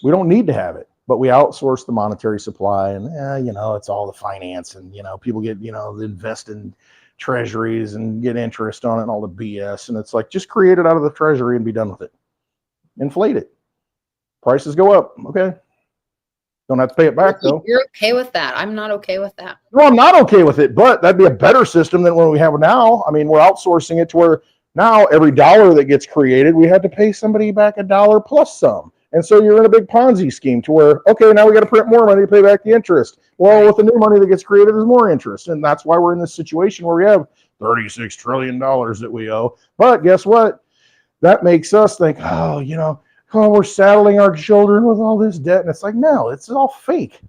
We don't need to have it, but we outsource the monetary supply, and you know, it's all the finance, and you know, people get, you know, invest in treasuries and get interest on it and all the BS, and it's like, just create it out of the treasury and be done with it. Inflate it. Prices go up. Okay. Don't have to pay it back though. You're okay with that? I'm not okay with that. No, I'm not okay with it, but that'd be a better system than what we have now. I mean, we're outsourcing it to where now every dollar that gets created, we have to pay somebody back $1 plus some. And so you're in a big Ponzi scheme to where, okay, now we got to print more money to pay back the interest. Well, with the new money that gets created, there's more interest. And that's why we're in this situation where we have $36 trillion that we owe. But guess what? That makes us think, oh, you know, oh, we're saddling our children with all this debt. And it's like, no, it's all fake.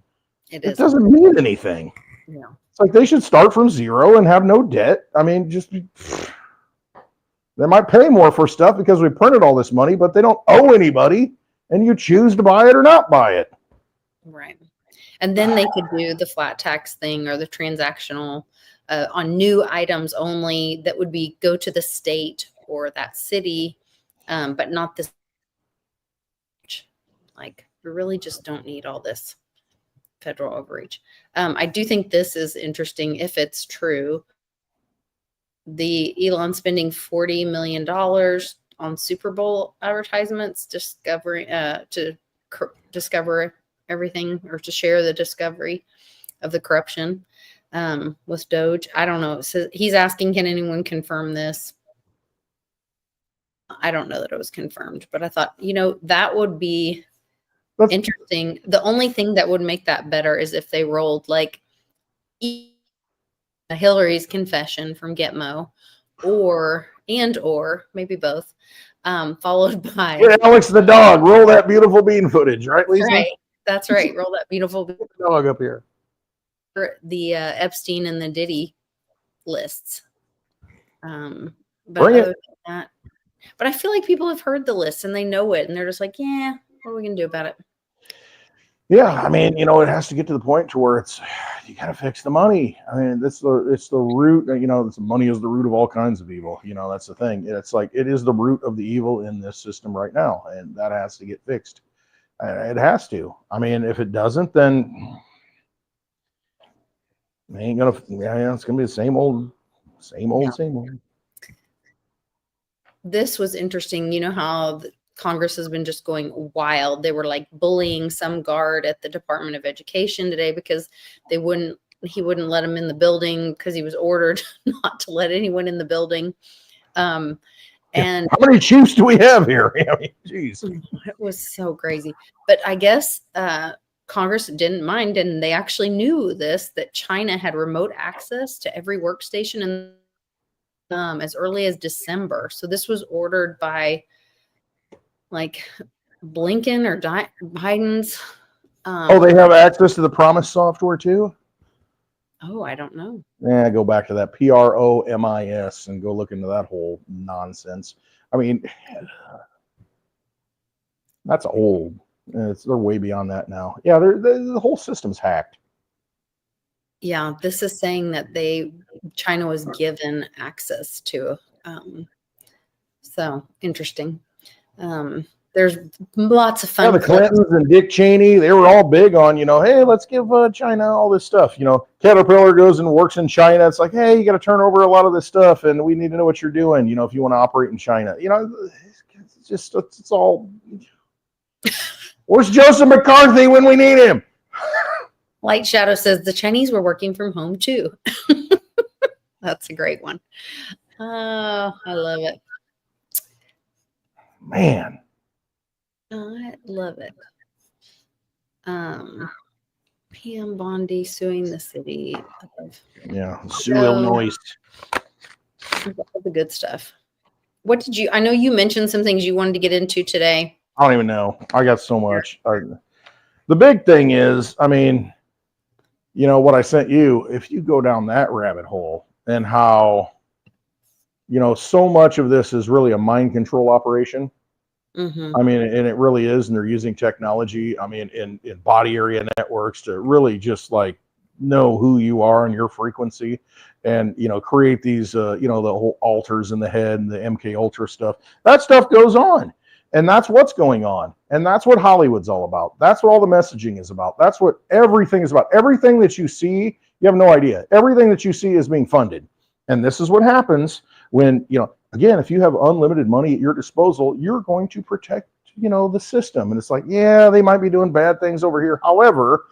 It doesn't mean anything. Yeah. It's like they should start from zero and have no debt. I mean, just they might pay more for stuff because we printed all this money, but they don't owe anybody. And you choose to buy it or not buy it. Right. And then they could do the flat tax thing, or the transactional on new items only, that would be go to the state or that city, but not this. Like, we really just don't need all this federal overreach. I do think this is interesting if it's true. The Elon spending $40 million on Super Bowl advertisements, to discover everything, or to share the discovery of the corruption with Doge. I don't know. So he's asking, can anyone confirm this? I don't know that it was confirmed, but I thought, you know, that would be interesting. The only thing that would make that better is if they rolled like Hillary's confession from Gitmo, or maybe both, followed by Alex the dog. Roll that beautiful bean footage, right, Lisa? Right. That's right. Roll that beautiful dog up here. The Epstein and the Diddy lists. But Bring it. That, but I feel like people have heard the list and they know it, and they're just like, yeah, what are we gonna do about it? Yeah, I mean, you know, it has to get to the point to where it's, you got to fix the money. I mean, it's the root. You know, money is the root of all kinds of evil. You know, that's the thing. It's like, it is the root of the evil in this system right now, and that has to get fixed. It has to. I mean, if it doesn't, then it ain't gonna. Yeah, it's gonna be the same old. This was interesting. You know how Congress has been just going wild. They were like bullying some guard at the Department of Education today because he wouldn't let him in the building because he was ordered not to let anyone in the building. And how many chiefs do we have here? I mean, geez, it was so crazy. But I guess Congress didn't mind, and they actually knew that China had remote access to every workstation and as early as December. So this was ordered by like Blinken or Biden's. They have access to the Promise software too? Oh, I don't know. Yeah, go back to that PROMIS and go look into that whole nonsense. I mean, that's old. They're way beyond that now. Yeah, the whole system's hacked. Yeah, this is saying that China was given access to. So interesting. There's lots of Yeah, fun the clips. Clintons and Dick Cheney, they were all big on, hey, let's give China all this stuff. Caterpillar goes and works in China. It's like, hey, you got to turn over a lot of this stuff, and we need to know what you're doing, if you want to operate in China. It's all. Where's Joseph McCarthy when we need him? Light Shadow says the Chinese were working from home too. That's a great one. Oh, I love it. Man. I love it. Pam Bondi suing the city of Sioux, Illinois. All the good stuff. I know you mentioned some things you wanted to get into today. I don't even know. I got so much. The big thing is, what I sent you, if you go down that rabbit hole and how, so much of this is really a mind control operation. Mm-hmm. And it really is. And they're using technology, in body area networks to really just like know who you are and your frequency and, create these, the whole alters in the head and the MK Ultra stuff. That stuff goes on. And that's what's going on. And that's what Hollywood's all about. That's what all the messaging is about. That's what everything is about. Everything that you see, you have no idea. Everything that you see is being funded. And this is what happens when, again, if you have unlimited money at your disposal, you're going to protect, the system. And it's like, yeah, they might be doing bad things over here. However,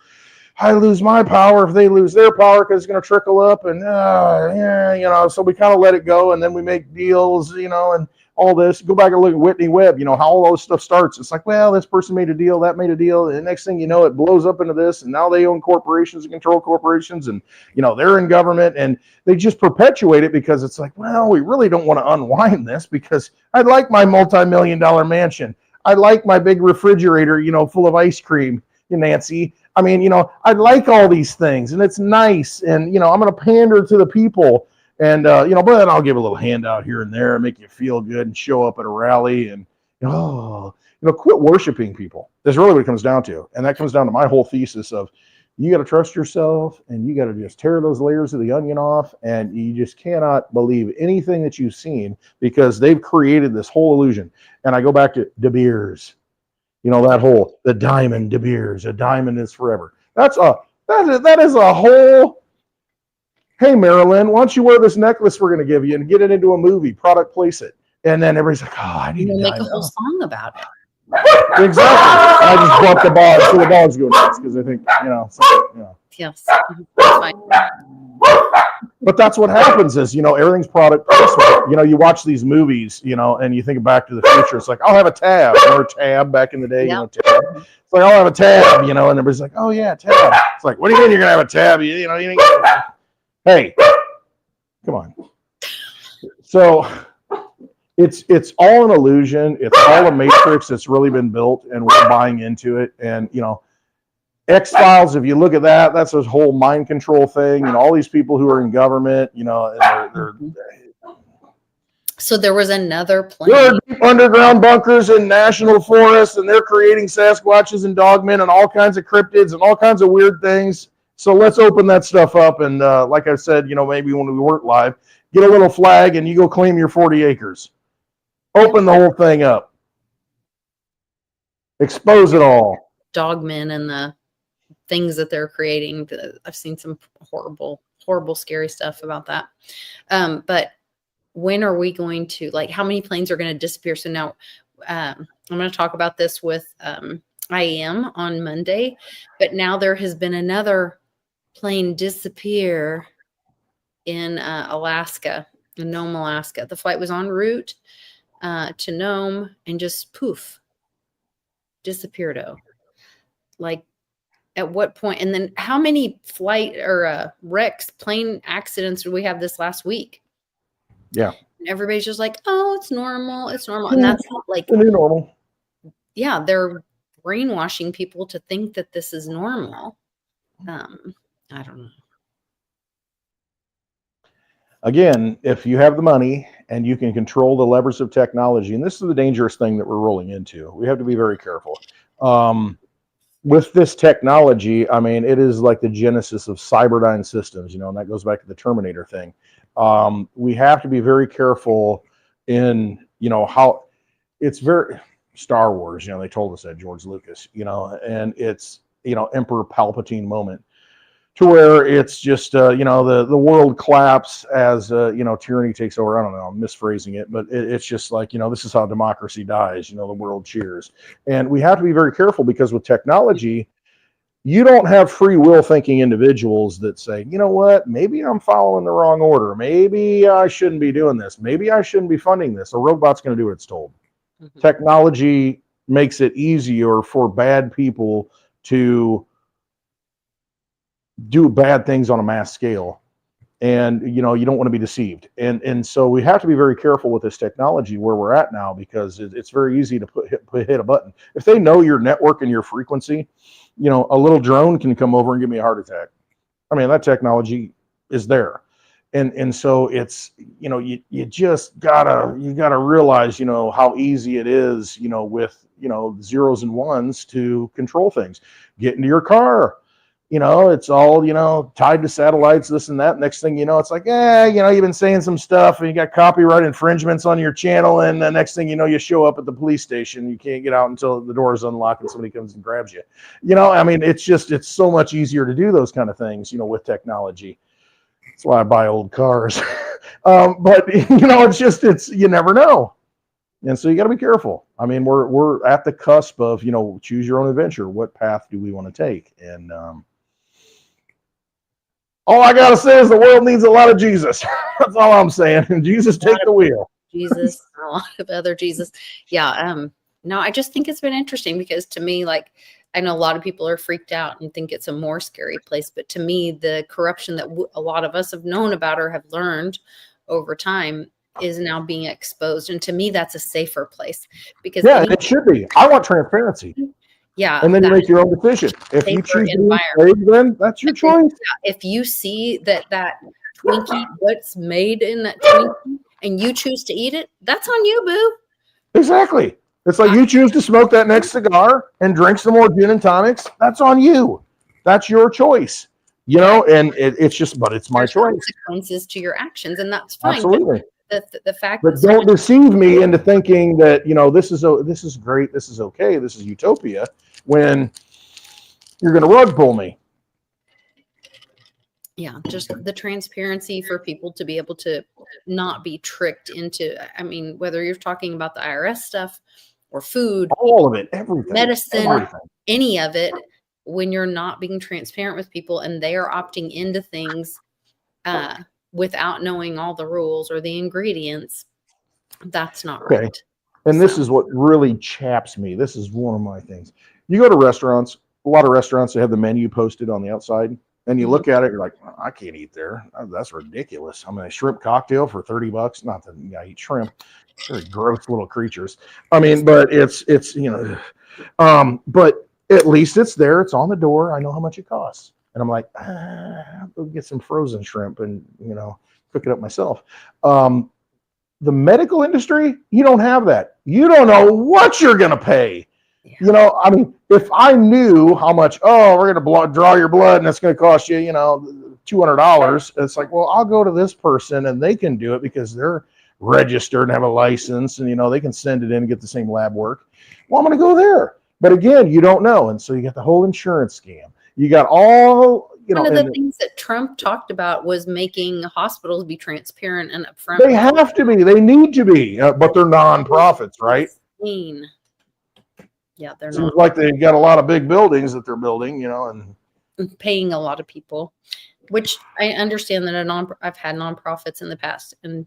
I lose my power if they lose their power because it's going to trickle up. And, so we kind of let it go. And then we make deals, and all this. Go back and look at Whitney Webb, how all this stuff starts. It's like, well, this person made a deal, that made a deal. And the next thing you know, it blows up into this. And now they own corporations and control corporations. And, they're in government and they just perpetuate it because it's like, well, we really don't want to unwind this because I'd like my multi-million-dollar mansion. I like my big refrigerator, full of ice cream, Nancy. I'd like all these things and it's nice. And, I'm going to pander to the people. And, but then I'll give a little handout here and there and make you feel good and show up at a rally and, quit worshiping people. That's really what it comes down to. And that comes down to my whole thesis of you got to trust yourself and you got to just tear those layers of the onion off. And you just cannot believe anything that you've seen because they've created this whole illusion. And I go back to De Beers, the diamond De Beers, a diamond is forever. That is a whole. Hey, Marilyn, why don't you wear this necklace we're going to give you and get it into a movie, product place it. And then everybody's like, oh, I need to make a whole song about it. Exactly. I just brought the dog so the dogs go nuts because I think, Yes, that's fine. But that's what happens is, everything's product placement. You watch these movies, and you think Back to the Future. It's like, I'll have a tab or a tab back in the day, tab. It's like, I'll have a tab, and everybody's like, oh, yeah, tab. It's like, what do you mean you're going to have a tab? You ain't gonna... Hey, come on. So it's all an illusion. It's all a matrix that's really been built and we're buying into it. And, X-Files, if you look at that, that's this whole mind control thing. All these people who are in government, and they're So there was another plane. There are deep underground bunkers in national forests, and they're creating Sasquatches and dogmen and all kinds of cryptids and all kinds of weird things. So let's open that stuff up. And like I said, maybe when we weren't live, get a little flag and you go claim your 40 acres. Open the whole thing up. Expose it all. Dogmen and the things that they're creating. I've seen some horrible, scary stuff about that. But when are we going to, how many planes are going to disappear? So now I'm going to talk about this with IAM on Monday. But now there has been another plane disappear in Alaska, in Nome, Alaska. The flight was en route to Nome and just poof, disappeared. At what point? And then how many flight or wrecks, plane accidents did we have this last week? Yeah. And everybody's just like, oh, it's normal. It's normal. And that's not the new normal. Yeah. They're brainwashing people to think that this is normal. I don't know. Again, if you have the money and you can control the levers of technology, and this is the dangerous thing that we're rolling into, we have to be very careful. With this technology, I mean, it is like the genesis of Cyberdyne Systems, and that goes back to the Terminator thing. We have to be very careful in, how it's very Star Wars, they told us that, George Lucas, and it's, Emperor Palpatine moment to where it's just, the world collapse as, tyranny takes over. I don't know, I'm misphrasing it, but it's just like, this is how democracy dies, the world cheers. And we have to be very careful because with technology, you don't have free will thinking individuals that say, you know what, maybe I'm following the wrong order. Maybe I shouldn't be doing this. Maybe I shouldn't be funding this. A robot's going to do what it's told. Mm-hmm. Technology makes it easier for bad people to do bad things on a mass scale. And, you don't want to be deceived. And so we have to be very careful with this technology where we're at now, because it's very easy to hit a button. If they know your network and your frequency, a little drone can come over and give me a heart attack. I mean, that technology is there. And so it's, you just gotta realize, how easy it is, with, zeros and ones to control things. Get into your car. It's all, tied to satellites, this and that. Next thing you know, it's like, you've been saying some stuff and you got copyright infringements on your channel. And the next thing you know, you show up at the police station. You can't get out until the door is unlocked and somebody comes and grabs you. I mean, it's so much easier to do those kind of things, with technology. That's why I buy old cars. But, you never know. And so you got to be careful. I mean, we're at the cusp of, choose your own adventure. What path do we want to take? And, all I gotta say is the world needs a lot of Jesus. That's all I'm saying. And Jesus, take the wheel. Jesus, a lot of other Jesus. Yeah. No, I just think it's been interesting because to me, like, I know a lot of people are freaked out and think it's a more scary place, but to me, the corruption that a lot of us have known about or have learned over time is now being exposed. And to me, that's a safer place because it should be. I want transparency. Yeah. And then you make your own decision. If you choose to be slave, then that's your choice. If you see that Twinkie, what's made in that Twinkie, and you choose to eat it, that's on you, boo. Exactly. It's like you choose to smoke that next cigar and drink some more gin and tonics. That's on you. That's your choice. And it's just, but it's my choice. Consequences to your actions, and that's fine. Absolutely. The fact, but don't deceive me into thinking that this is great, this is okay, this is utopia, when you're going to rug pull me. Yeah, just the transparency for people to be able to not be tricked into. I mean, whether you're talking about the IRS stuff or food, all of it, everything, medicine, any of it, when you're not being transparent with people and they are opting into things without knowing all the rules or the ingredients, that's not right. And this is what really chaps me. This is one of my things. You go to restaurants, a lot of restaurants, they have the menu posted on the outside, and you look at it, you're like, I can't eat there. That's ridiculous. I mean, a shrimp cocktail for $30. Not that I eat shrimp. They're gross little creatures. I mean, but it's but at least it's there. It's on the door. I know how much it costs. And I'm like, I'll get some frozen shrimp and, cook it up myself. The medical industry, you don't have that. You don't know what you're going to pay. Yeah. I mean, if I knew how much, we're going to draw your blood and it's going to cost you, $200. It's like, well, I'll go to this person and they can do it because they're registered and have a license and, they can send it in and get the same lab work. Well, I'm going to go there. But again, you don't know. And so you got the whole insurance scam. You got all, one of the things that Trump talked about was making hospitals be transparent and upfront. They have to be. They need to be. But they're nonprofits, right? Yeah, they're not. Seems like they got a lot of big buildings that they're building, and paying a lot of people, which I understand that I've had nonprofits in the past, and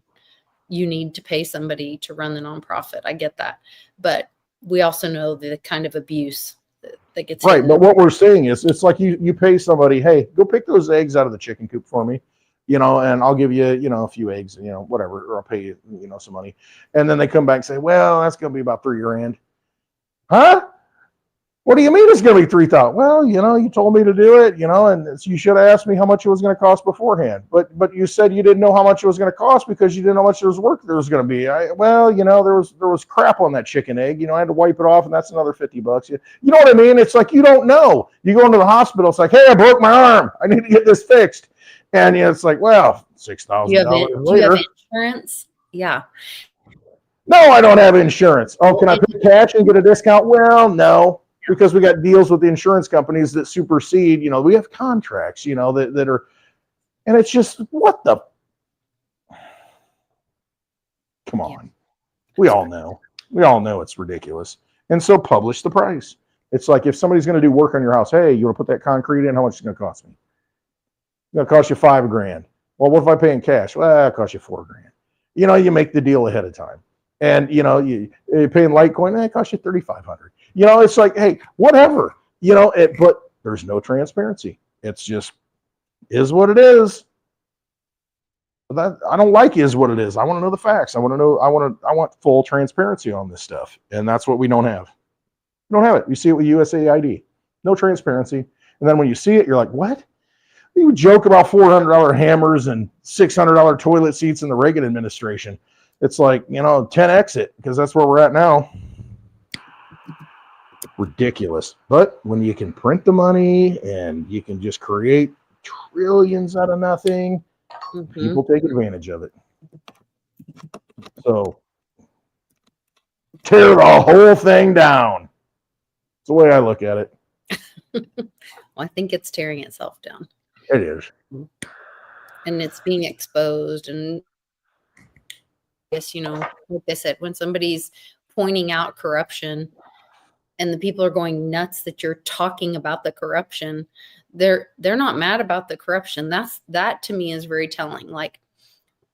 you need to pay somebody to run the nonprofit. I get that, but we also know the kind of abuse that gets right. But what we're saying is, it's like you pay somebody, hey, go pick those eggs out of the chicken coop for me, and I'll give you, a few eggs, whatever, or I'll pay you, some money, and then they come back and say, well, that's going to be about $3,000. Huh? What do you mean it's going to be 3,000? Well, you told me to do it, and you should have asked me how much it was going to cost beforehand. But you said you didn't know how much it was going to cost because you didn't know how much there was work there was going to be. There was crap on that chicken egg. I had to wipe it off, and that's another $50. You know what I mean? It's like you don't know. You go into the hospital. It's like, hey, I broke my arm. I need to get this fixed. And it's like, well, $6,000 later. Do you have insurance? Yeah. No, I don't have insurance. Oh, can I pay cash and get a discount? Well, no. Because we got deals with the insurance companies that supersede, we have contracts, that are, and it's just, what the, come on. We all know it's ridiculous. And so publish the price. It's like if somebody's going to do work on your house, hey, you want to put that concrete in? How much is it going to cost me? It's going to cost you $5,000. Well, what if I pay in cash? Well, it costs you $4,000. You make the deal ahead of time. And, you're paying Litecoin, it costs you $3,500. It's like, hey, whatever, but there's no transparency. It's just is what it is. That I don't like is what it is. I want to know the facts. I want full transparency on this stuff. And that's what we don't have. We don't have it. You see it with USAID. No transparency. And then when you see it, you're like, what? You joke about $400 hammers and $600 toilet seats in the Reagan administration. It's like, 10x it, because that's where we're at now. Ridiculous. But when you can print the money and you can just create trillions out of nothing, people take advantage of it. So tear the whole thing down. That's the way I look at it. Well, I think it's tearing itself down. It is. And it's being exposed. And yes, like I said, when somebody's pointing out corruption, and the people are going nuts that you're talking about the corruption, they're not mad about the corruption. That to me is very telling. Like,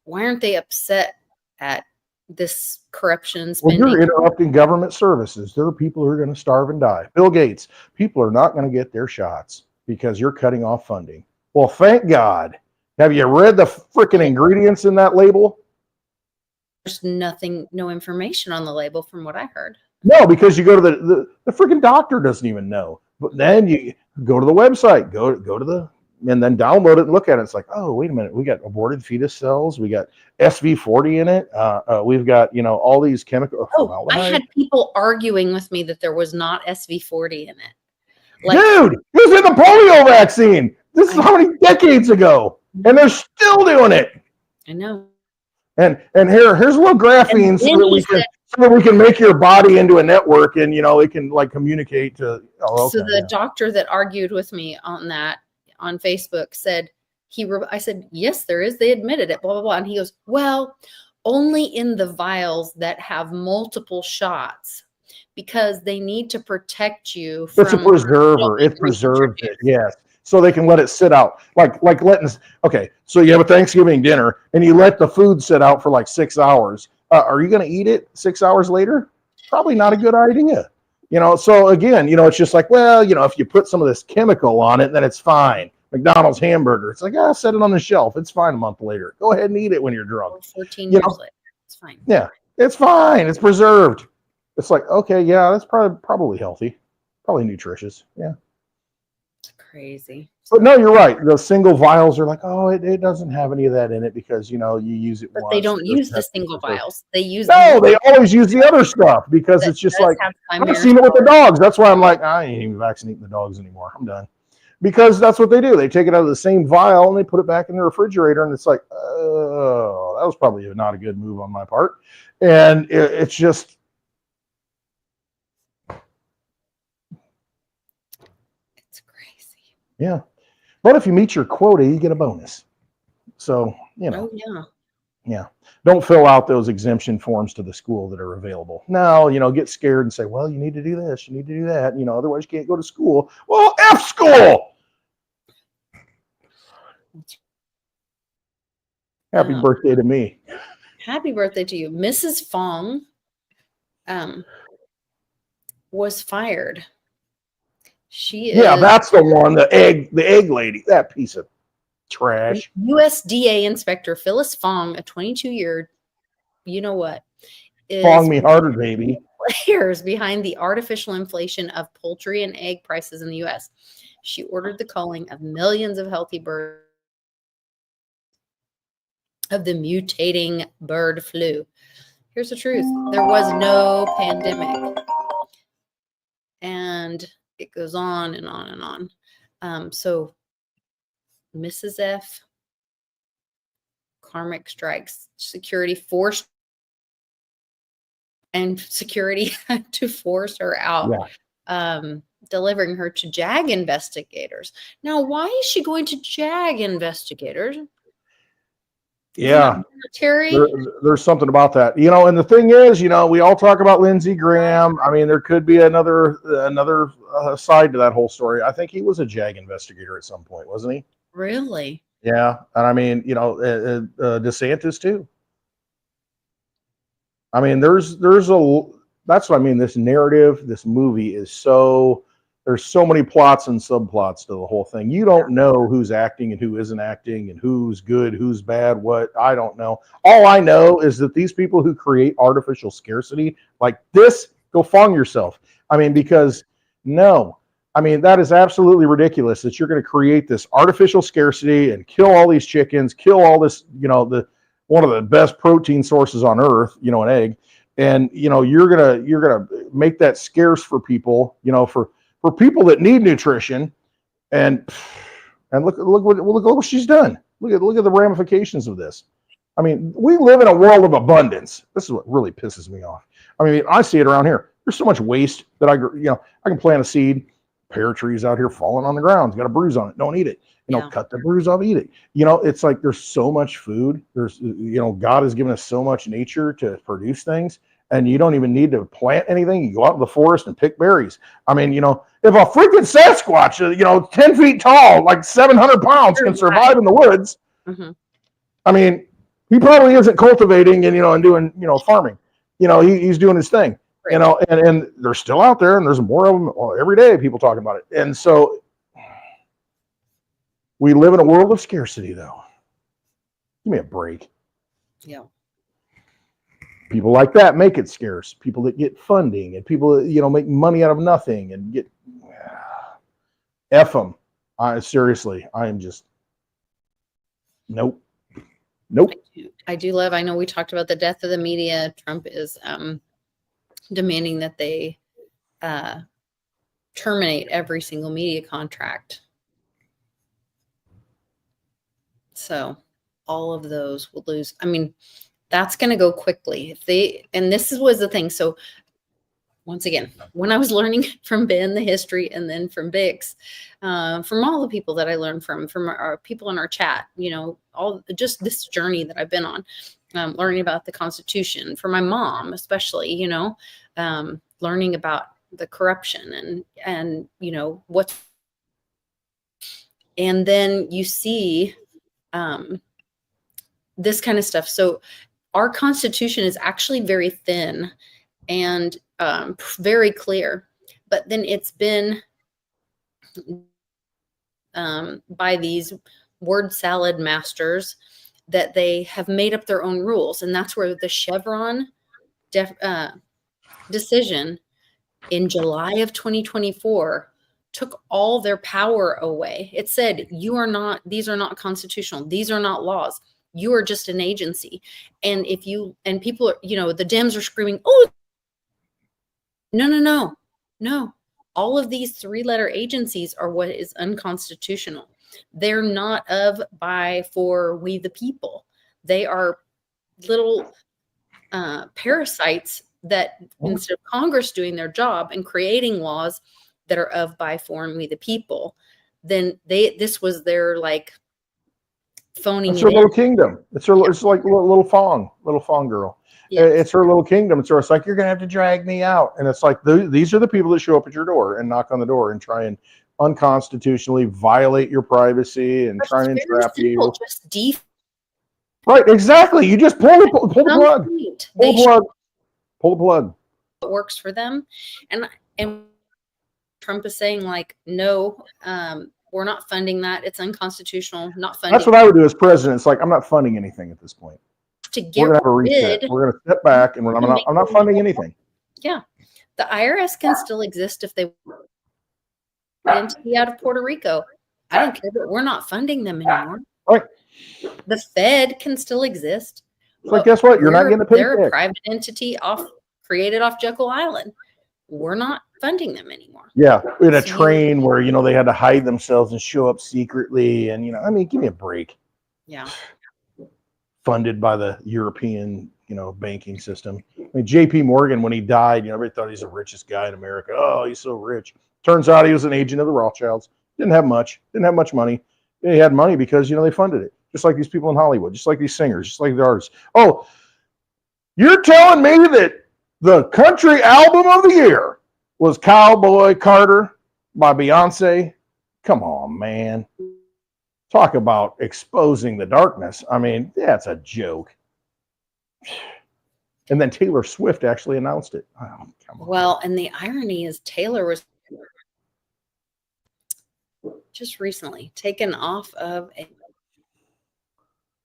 why aren't they upset at this corruption spending? Well, you're interrupting government services. There are people who are going to starve and die. Bill Gates, people are not going to get their shots because you're cutting off funding. Well, thank God. Have you read the freaking ingredients in that label? There's no information on the label from what I heard. No, because you go to the freaking doctor doesn't even know. But then you go to the website, go to and then download it and look at it. It's like, oh, wait a minute. We got aborted fetus cells. We got SV40 in it. We've got, all these chemicals. Oh, I had people arguing with me that there was not SV40 in it. Dude, it was in the polio vaccine. This is how many decades ago. And they're still doing it. I know. And here's a little graphene so that we can make your body into a network, and it can communicate to. So the doctor that argued with me on that on Facebook said I said, yes, there is. They admitted it. Blah blah blah. And he goes, well, only in the vials that have multiple shots, because they need to protect you from. It's a preserver. It preserves it. Yes. So they can let it sit out, like letting. Okay, so you have a Thanksgiving dinner and you let the food sit out for 6 hours. Are you going to eat it 6 hours later? Probably not a good idea. So again, it's just like, well, if you put some of this chemical on it, then it's fine. McDonald's hamburger, it's like, set it on the shelf. It's fine a month later. Go ahead and eat it when you're drunk. 14 years later, it's fine. Yeah, it's fine. It's preserved. It's like, okay, yeah, that's probably healthy, probably nutritious. Yeah. Crazy. But no, you're right. The single vials are like, oh, it doesn't have any of that in it because you use it. But once. They don't use the single vials. They use they always use the other stuff because it's just like I've seen it with the dogs. That's why I'm like, I ain't even vaccinating the dogs anymore. I'm done. Because that's what they do. They take it out of the same vial and they put it back in the refrigerator, and it's like, oh, that was probably not a good move on my part. And it's just. Yeah. But if you meet your quota, you get a bonus. So, Oh, yeah. Yeah. Don't fill out those exemption forms to the school that are available. No, get scared and say, well, you need to do this, you need to do that, otherwise you can't go to school. Well, F school. Happy birthday to me. Happy birthday to you. Mrs. Fong was fired. She is. Yeah, that's the one, the egg lady, that piece of trash. USDA inspector Phyllis Fong, a 22-year, you know what? Fong me harder, baby. players behind the artificial inflation of poultry and egg prices in the US. She ordered the culling of millions of healthy birds of the mutating bird flu. Here's the truth. There was no pandemic. And it goes on and on and on. So Mrs. F, karmic strikes, security forced and security to force her out, delivering her to JAG investigators. Now, why is she going to JAG investigators? Yeah, Terry, there's something about that, you know. And the thing is, you know, we all talk about Lindsey Graham. I mean, there could be another side to that whole story. I think he was a JAG investigator at some point, wasn't he? really? Yeah, and I mean, you know, DeSantis too. I mean, that's what I mean. This narrative, this movie is there's so many plots and subplots to the whole thing. You don't know who's acting and who isn't acting and who's good, who's bad, what. I don't know. All I know is that these people who create artificial scarcity like this, go fong yourself. I mean, because that is absolutely ridiculous that you're going to create this artificial scarcity and kill all these chickens, kill all this, you know, one of the best protein sources on earth, you know, an egg. And, you know, you're going to make that scarce for people, you know, for people that need nutrition. And look what she's done. Look at the ramifications of this. I mean, we live in a world of abundance. This is what really pisses me off. I mean, I see it around here. There's so much waste that I can plant a seed, pear trees out here falling on the ground. It's got a bruise on it. Don't eat it. You know, cut the bruise off, eat it. You know, it's like there's so much food. God has given us so much nature to produce things, and you don't even need to plant anything. You go out in the forest and pick berries. I mean, you know, if a freaking Sasquatch, 10 feet tall, like 700 pounds, can survive in the woods, I mean, he probably isn't cultivating and doing, farming. You know, he's doing his thing. Right. You know, and they're still out there, and there's more of them every day. People talking about it, and so we live in a world of scarcity, though. Give me a break. Yeah. People like that make it scarce. People that get funding and people that, make money out of nothing and get F them. Seriously, I am just nope. I know we talked about the death of the media. Trump is demanding that they terminate every single media contract. So all of those will lose. I mean, that's going to go quickly. This was the thing. So once again, when I was learning from Ben, the history, and then from Bix, from all the people that I learned from our people in our chat, all just this journey that I've been on, learning about the Constitution, for my mom, especially, learning about the corruption and and then you see, this kind of stuff. So our Constitution is actually very thin and very clear, but then it's been by these word salad masters that they have made up their own rules. And that's where the Chevron decision in July of 2024 took all their power away. It said, these are not constitutional. These are not laws. You are just an agency. And people are, the Dems are screaming, oh, no. All of these 3-letter agencies are what is unconstitutional. They're not of, by, for, we the people. They are little parasites that instead of Congress doing their job and creating laws that are of, by, for, and we the people, then this was their phoning. It's her little kingdom. It's like little Fong girl. Yes. It's her little kingdom. It's like, you're gonna have to drag me out, and it's like these are the people that show up at your door and knock on the door and try and unconstitutionally violate your privacy and try and entrap you. Just right, exactly. You just pull the plug. Pull the plug. It works for them, and Trump is saying no, we're not funding that. It's unconstitutional. Not funding. That's what I would do as president. It's like, I'm not funding anything at this point. To get we're gonna have a reset. We're gonna step back, and I'm not funding anything. Yeah. The IRS can still exist if they want to be out of Puerto Rico. I don't care, but we're not funding them anymore. Right. The Fed can still exist. But guess what? You're not getting a They're a paycheck. private entity created off Jekyll Island. We're not funding them anymore. Yeah, we had a So train where they had to hide themselves and show up secretly, and I mean, give me a break. Yeah. Funded by the European, banking system. I mean, J.P. Morgan, when he died, everybody thought he's the richest guy in America. Oh, he's so rich. Turns out he was an agent of the Rothschilds. Didn't have much money. He had money because they funded it, just like these people in Hollywood, just like these singers, just like the artists. Oh, you're telling me that the country album of the year was Cowboy Carter by Beyonce? Come on, man. Talk about exposing the darkness. I mean, that's a joke. And then Taylor Swift actually announced it. Oh, come on. Well, and the irony is Taylor was just recently taken off of a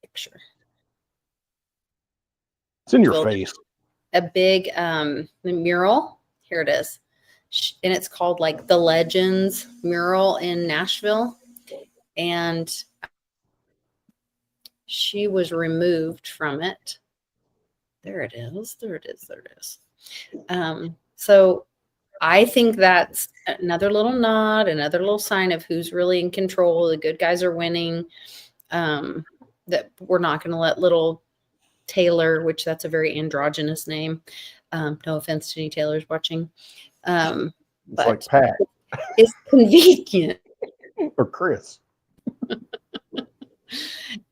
picture. It's in your face. A big mural. Here it is. And it's called like the Legends mural in Nashville. And she was removed from it. There it is. So I think that's another little nod, another little sign of who's really in control. The good guys are winning. That we're not going to let little Taylor, which that's a very androgynous name. No offense to any Taylors watching. It's but like Pat. It's convenient. Or Chris.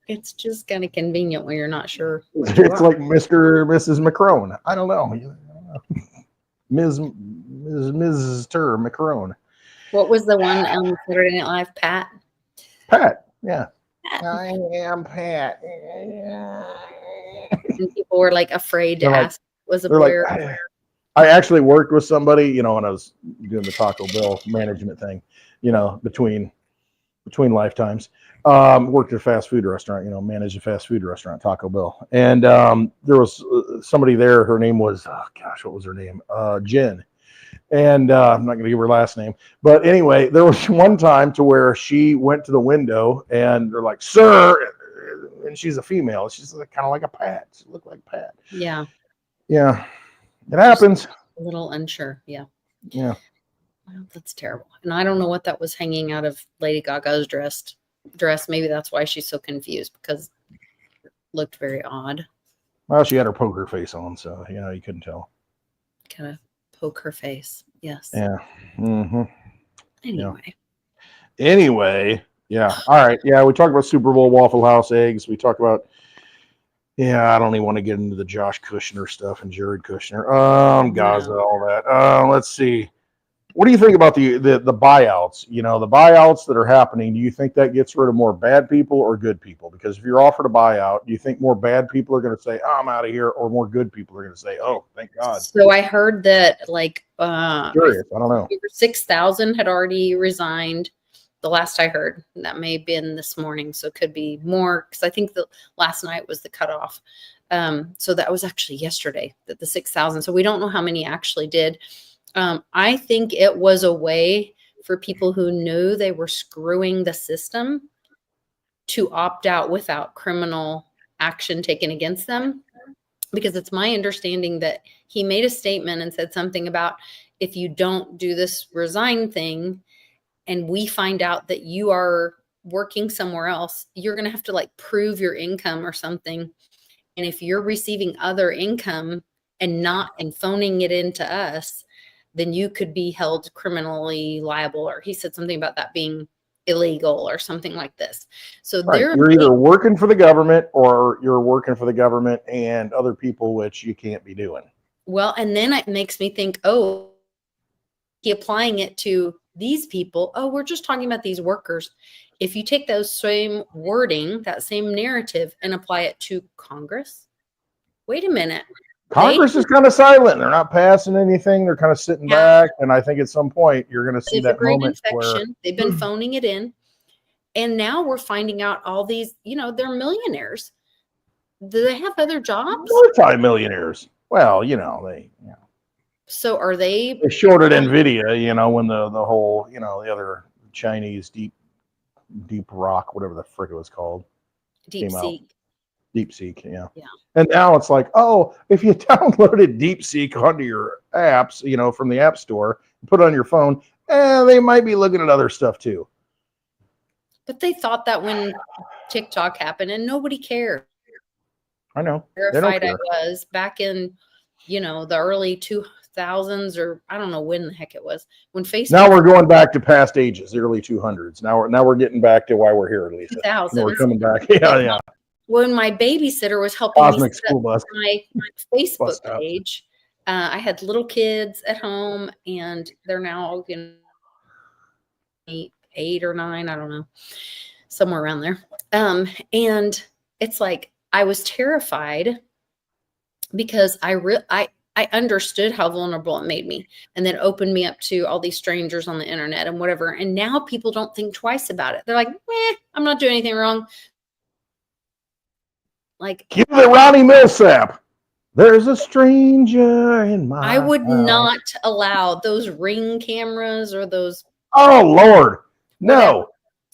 It's just kind of convenient when you're not sure. It's like Mr. or Mrs. Macron. I don't know. Mrs. Macron. What was the one on Saturday Night Live? Pat, yeah. Pat. I am Pat. And people were like afraid to ask, was a They're boy like, I actually worked with somebody, when I was doing the Taco Bell management thing, between lifetimes. Worked at a fast food restaurant, managed a fast food restaurant, Taco Bell. And there was somebody there. Her name was, what was her name? Jen. And I'm not going to give her last name. But anyway, there was one time to where she went to the window and they're like, sir. And she's a female. She's kind of like a Pat. She looked like Pat. Yeah. Yeah. It happens. A little unsure. Yeah. Yeah. Well, that's terrible. And I don't know what that was hanging out of Lady Gaga's dress. Maybe that's why she's so confused, because it looked very odd. Well, she had her poker face on, so you couldn't tell. Kind of poke her face. Yes. Yeah. Mm-hmm. Anyway. Yeah. All right. Yeah, we talked about Super Bowl Waffle House eggs. We talked about. Yeah, I don't even want to get into the Josh Kushner stuff and Jared Kushner. Gaza, all that. Let's see. What do you think about the buyouts? The buyouts that are happening. Do you think that gets rid of more bad people or good people? Because if you're offered a buyout, do you think more bad people are going to say, oh, I'm out of here, or more good people are going to say, oh, thank God? So I heard that curious. I don't know. 6,000 had already resigned. The last I heard, that may have been this morning, so it could be more, because I think the last night was the cutoff. So that was actually yesterday, that the 6,000. So we don't know how many actually did. I think it was a way for people who knew they were screwing the system to opt out without criminal action taken against them. Because it's my understanding that he made a statement and said something about, if you don't do this resign thing and we find out that you are working somewhere else, you're going to have to prove your income or something. And if you're receiving other income and phoning it into us, then you could be held criminally liable. Or he said something about that being illegal or something like this. So you're either working for the government or you're working for the government and other people, which you can't be doing. Well, and then it makes me think, he applying it to these people. Oh, we're just talking about these workers. If you take those same wording, that same narrative, and apply it to Congress, wait a minute. Congress is kind of silent. They're not passing anything. They're kind of sitting back. And I think at some point you're going to see that moment where they've been phoning it in. And now we're finding out all these, they're millionaires. Do they have other jobs? Multi-millionaires. Well, So are they They shorted Nvidia, you know, when the whole, you know, the other Chinese deep rock, whatever the frick it was called, came out. DeepSeek? DeepSeek, yeah. Yeah. And now it's like, oh, if you downloaded DeepSeek onto your apps, you know, from the App Store, and put it on your phone, they might be looking at other stuff too. But they thought that when TikTok happened, and nobody cared. I know. Terrified I was back in, you know, the early 2000s, or I don't know when the heck it was, when Facebook. Now we're going back to past ages, the early 200s. Now we're getting back to why we're here, Lisa. 2000s. We're coming back. Yeah. When my babysitter was helping Cosmic me School Bus. my Facebook page, I had little kids at home, and they're now, you know, 8 or 9, I don't know, somewhere around there. And it's like I was terrified because I understood how vulnerable it made me, and then opened me up to all these strangers on the internet and whatever. And now people don't think twice about it. They're like, I'm not doing anything wrong. Like, cue the Ronnie Millsap. There's a stranger in my I would house. not allow those Ring cameras or those. Oh Lord, no.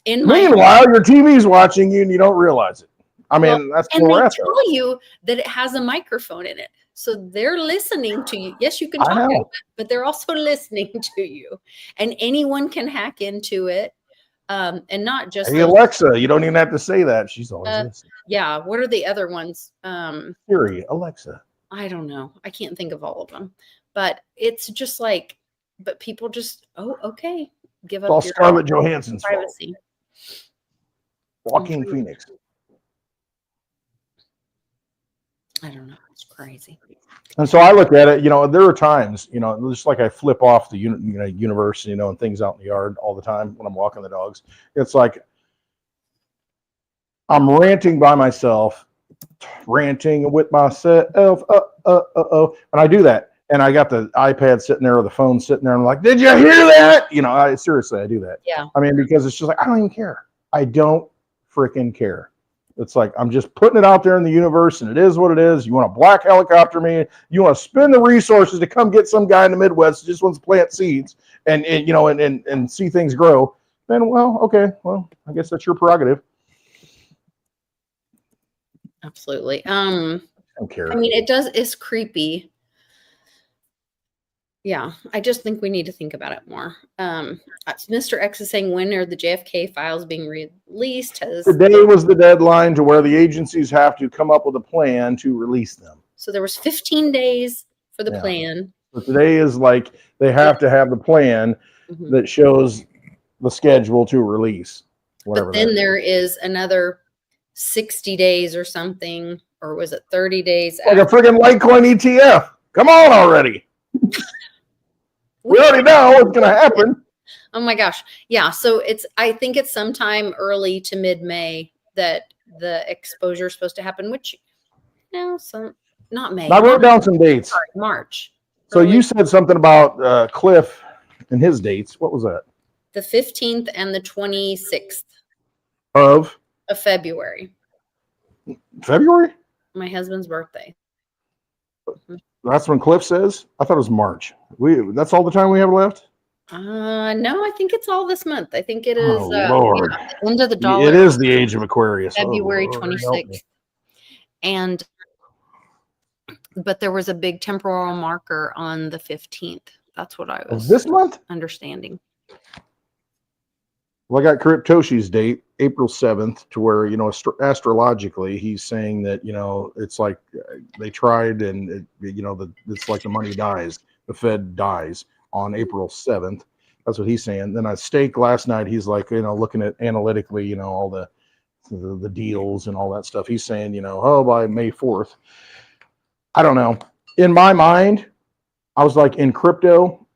Meanwhile, your TV's watching you and you don't realize it. I mean, that's and where they tell you that it has a microphone in it, so they're listening to you. Yes, you can talk about it, but they're also listening to you, and anyone can hack into it. And not just Alexa. You don't even have to say that. She's always listening. Yeah. What are the other ones? Siri, Alexa. I don't know. I can't think of all of them, but it's just like, but people just, okay, give up your Scarlett Johansson's privacy. Joaquin Phoenix. I don't know. It's crazy. And so I look at it, you know, there are times, you know, just like I flip off the universe, you know, and things out in the yard all the time when I'm walking the dogs. It's like I'm ranting by myself, ranting with myself. And I do that. And I got the iPad sitting there or the phone sitting there. And I'm like, did you hear that? You know, seriously, I do that. Yeah. I mean, because it's just like, I don't even care. I don't freaking care. It's like, I'm just putting it out there in the universe, and it is what it is. You want to black helicopter me? You want to spend the resources to come get some guy in the Midwest who just wants to plant seeds and you know, and see things grow. Then, well, okay. Well, I guess that's your prerogative. Absolutely. I don't care. I mean, it's creepy. Yeah, I just think we need to think about it more. Mr. X is saying, when are the JFK files being released? Today was the deadline to where the agencies have to come up with a plan to release them. So there was 15 days for the plan. So today is like they have to have the plan that shows the schedule to release. Whatever. But then there is another 60 days or something, or was it 30 days? Like a friggin' Litecoin ETF. Come on already. We already know what's going to happen. Oh my gosh. Yeah. So I think it's sometime early to mid-May that the exposure is supposed to happen, which, not May. I wrote down some dates. Sorry, March. So you said something about Cliff and his dates. What was that? The 15th and the 26th of February. February? My husband's birthday. That's when Cliff says? I thought it was March. That's all the time we have left? No, I think it's all this month. I think it is Lord. End of the dollar. It is the age of Aquarius. February 26th. And but there was a big temporal marker on the 15th. That's what I was this month understanding. Well, I got Cryptoshi's date, April 7th, to where, you know, astrologically, he's saying that, you know, it's like they tried and, it's like the money dies. The Fed dies on April 7th. That's what he's saying. Then I Stake last night, he's like, you know, looking at analytically, you know, all the deals and all that stuff. He's saying, you know, by May 4th. I don't know. In my mind, I was like, in crypto,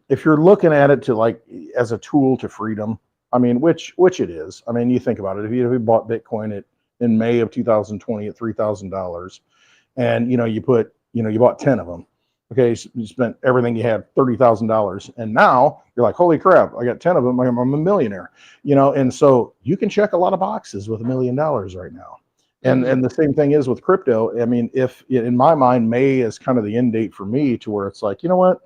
if you're looking at it to like as a tool to freedom, I mean, which it is. I mean, you think about it. If you bought Bitcoin in May of 2020 at $3,000, and you bought 10 of them. Okay, so you spent everything you had, $30,000, and now you're like, holy crap! I got 10 of them. I'm a millionaire. And so you can check a lot of boxes with $1 million right now. And the same thing is with crypto. I mean, if in my mind, May is kind of the end date for me to where it's like, you know what?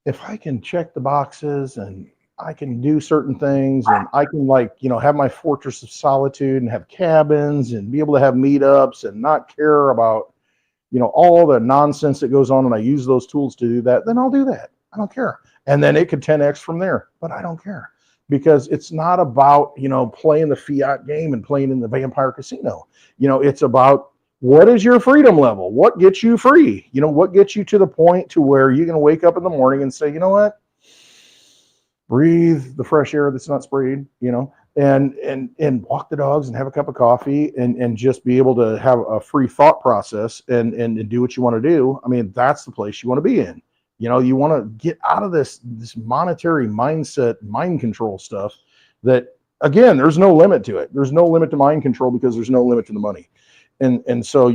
If I can check the boxes and I can do certain things and I can have my fortress of solitude and have cabins and be able to have meetups and not care about, all the nonsense that goes on and I use those tools to do that, then I'll do that. I don't care. And then it could 10x from there, but I don't care because it's not about, playing the fiat game and playing in the vampire casino. It's about what is your freedom level? What gets you free? What gets you to the point to where you're going to wake up in the morning and say, you know what? Breathe the fresh air that's not sprayed, and walk the dogs and have a cup of coffee and just be able to have a free thought process and do what you want to do. I mean, that's the place you want to be in. You want to get out of this monetary mindset, mind control stuff that, again, there's no limit to it. There's no limit to mind control because there's no limit to the money. And so,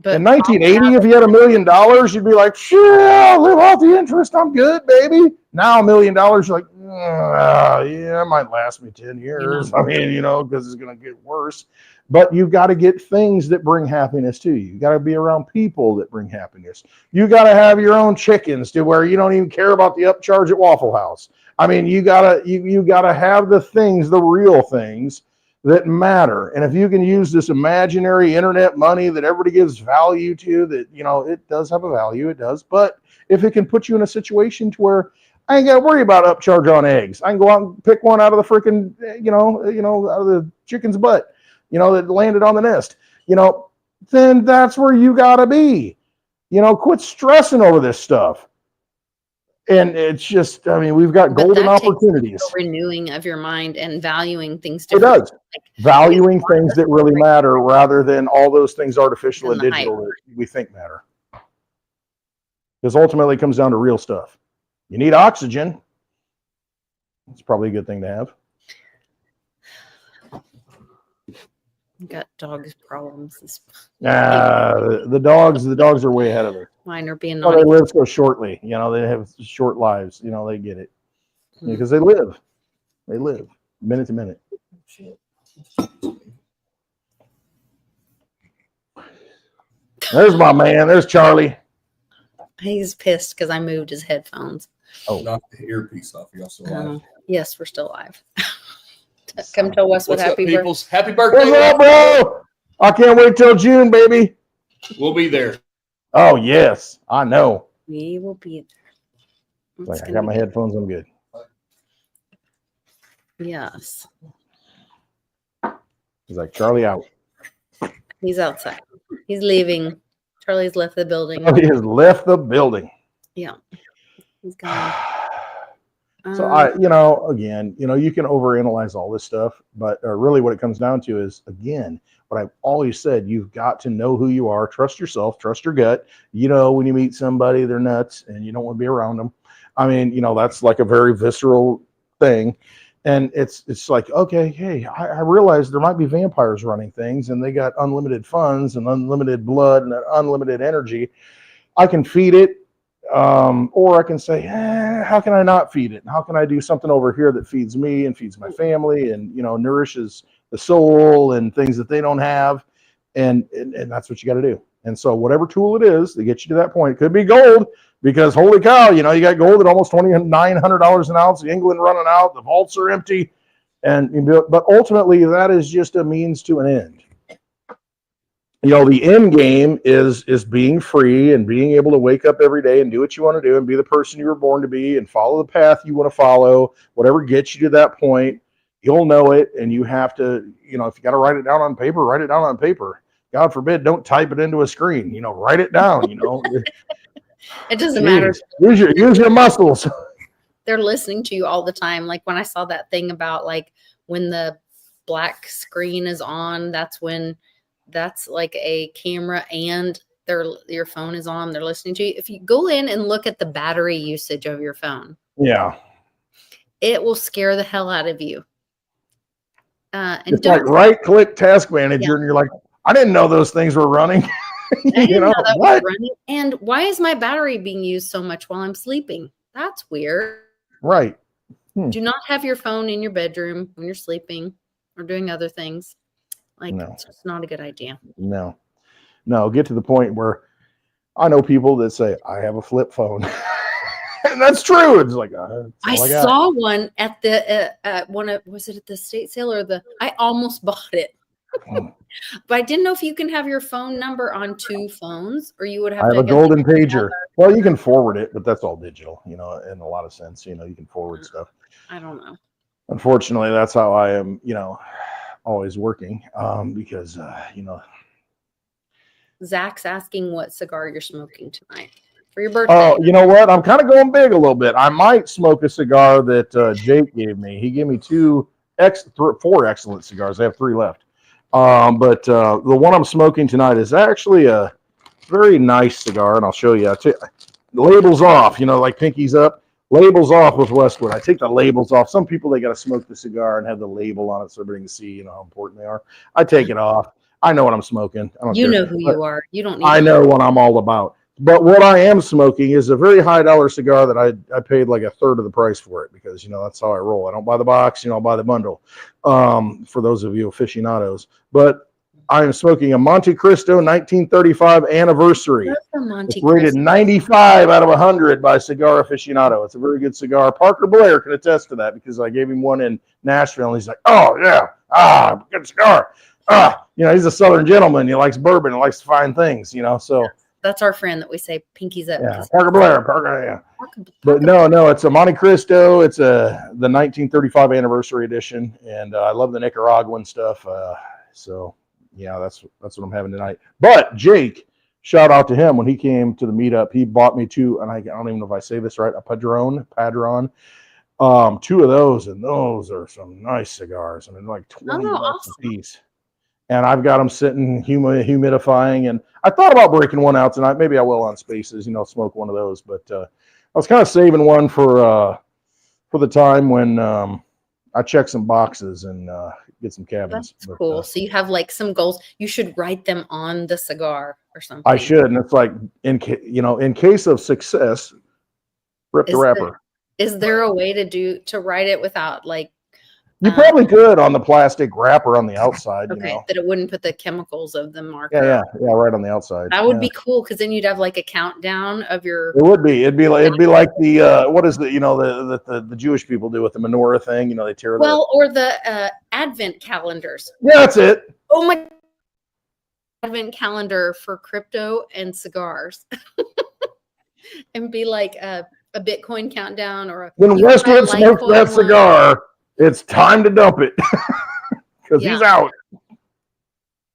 but in 1980, if you had $1 million, you'd be like, sure, I'll live off the interest. I'm good, baby. Now $1 million, you're like, yeah, it might last me 10 years. I mean, because it's going to get worse. But you've got to get things that bring happiness to you. You got to be around people that bring happiness. You got to have your own chickens to where you don't even care about the upcharge at Waffle House. I mean, you gotta have the things, the real things that matter. And if you can use this imaginary internet money that everybody gives value to, that, it does have a value, it does. But if it can put you in a situation to where I ain't got to worry about upcharge on eggs, I can go out and pick one out of the freaking, out of the chicken's butt, that landed on the nest, then that's where you got to be. Quit stressing over this stuff. And it's just, I mean, we've got golden opportunities. Renewing of your mind and valuing things differently. It does. Valuing things that really matter rather than all those things artificial and digital that we think matter. Because ultimately it comes down to real stuff. You need oxygen. It's probably a good thing to have. Got dogs problems. The dogs are way ahead of it. Mine are being naughty. They live so shortly. They have short lives. They get it. Because they live minute to minute. There's my man. There's Charlie. He's pissed because I moved his headphones. Oh, knock the earpiece off. You're also alive. Yes, we're still alive. Come tell us what happy birthday. Happy birthday. What's up, bro? I can't wait till June, baby. We'll be there. Oh, yes. I know. We will be there. I got my headphones. I'm good. Yes. He's like, Charlie out. He's outside. He's leaving. Charlie's left the building. He has left the building. Yeah. He's gone. So again, you can overanalyze all this stuff, but really what it comes down to is, again, what I've always said, you've got to know who you are, trust yourself, trust your gut. When you meet somebody, they're nuts and you don't want to be around them. I mean, that's like a very visceral thing. And it's like, okay, hey, I realize there might be vampires running things and they got unlimited funds and unlimited blood and unlimited energy. I can feed it. Or I can say, how can I not feed it? How can I do something over here that feeds me and feeds my family and, nourishes the soul and things that they don't have. And that's what you got to do. And so whatever tool it is that gets you to that point, it could be gold because holy cow, you got gold at almost $2,900 an ounce, England running out, the vaults are empty. But ultimately that is just a means to an end. The end game is being free and being able to wake up every day and do what you want to do and be the person you were born to be and follow the path you want to follow. Whatever gets you to that point, you'll know it. And you have to, if you got to write it down on paper, write it down on paper. God forbid, don't type it into a screen. Write it down. It doesn't matter. Use your muscles. They're listening to you all the time. Like when I saw that thing about like when the black screen is on, that's like a camera and your phone is on. They're listening to you. If you go in and look at the battery usage of your phone, it will scare the hell out of you. And it's like right-click Task Manager, and you're like, I didn't know those things were running. Was running. And why is my battery being used so much while I'm sleeping? That's weird. Right. Do not have your phone in your bedroom when you're sleeping or doing other things. Like, No. it's just not a good idea. No, get to the point where I know people that say, I have a flip phone. And that's true. It's like, that's I all I got. saw one at the was it at the state sale or I almost bought it. But I didn't know if you can have your phone number on 2 phones, or you would have I to have a get golden pager. Well, you can forward it, but that's all digital, in a lot of sense. You can forward stuff. I don't know. Unfortunately, that's how I am, always working. Because, Zach's asking what cigar you're smoking tonight for your birthday. Oh, you know what? I'm kind of going big a little bit. I might smoke a cigar that Jake gave me. He gave me 4 excellent cigars. I have 3 left. But the one I'm smoking tonight is actually a very nice cigar, and I'll show you. Labels off, like pinkies up. Labels off with Westwood. I take the labels off. Some people, they got to smoke the cigar and have the label on it so everybody can see, how important they are. I take it off. I know what I'm smoking. I don't You care. know who you are. You don't need I know what I'm all about. But what I am smoking is a very high dollar cigar that I paid like a third of the price for it because, that's how I roll. I don't buy the box, I'll buy the bundle, for those of you aficionados. But I am smoking a Monte Cristo 1935 anniversary. It's rated 95 out of 100 by Cigar Aficionado. It's a very good cigar. Parker Blair can attest to that because I gave him one in Nashville, and he's like, oh, yeah, good cigar. He's a Southern gentleman. He likes bourbon. He likes fine things, so. That's our friend that we say pinkies up. Yeah, Parker Blair. But no, it's a Monte Cristo. It's the 1935 anniversary edition, and I love the Nicaraguan stuff. So yeah, that's what I'm having tonight. But Jake, shout out to him when he came to the meetup. He bought me 2, and I don't even know if I say this right. A Padron, 2 of those, and those are some nice cigars. I mean, like $20 awesome. a piece. And I've got them sitting humidifying, and I thought about breaking one out tonight. Maybe I will on Spaces, smoke one of those. But I was kind of saving one for the time when I check some boxes and get some cabins. That's cool. So you have like some goals. You should write them on the cigar or something. I should, and it's like in case of success, rip the wrapper. Is there a way to write it without like? You probably could on the plastic wrapper on the outside. Okay, that it wouldn't put the chemicals of the marker. Yeah, right on the outside. That would be cool because then you'd have like a countdown of your. It would be. It'd be like the what is the Jewish people do with the menorah thing? They tear. Or the Advent calendars. Yeah, that's it. Oh my! Advent calendar for crypto and cigars, and be like a Bitcoin countdown or when Westwood smokes that cigar. It's time to dump it because he's out.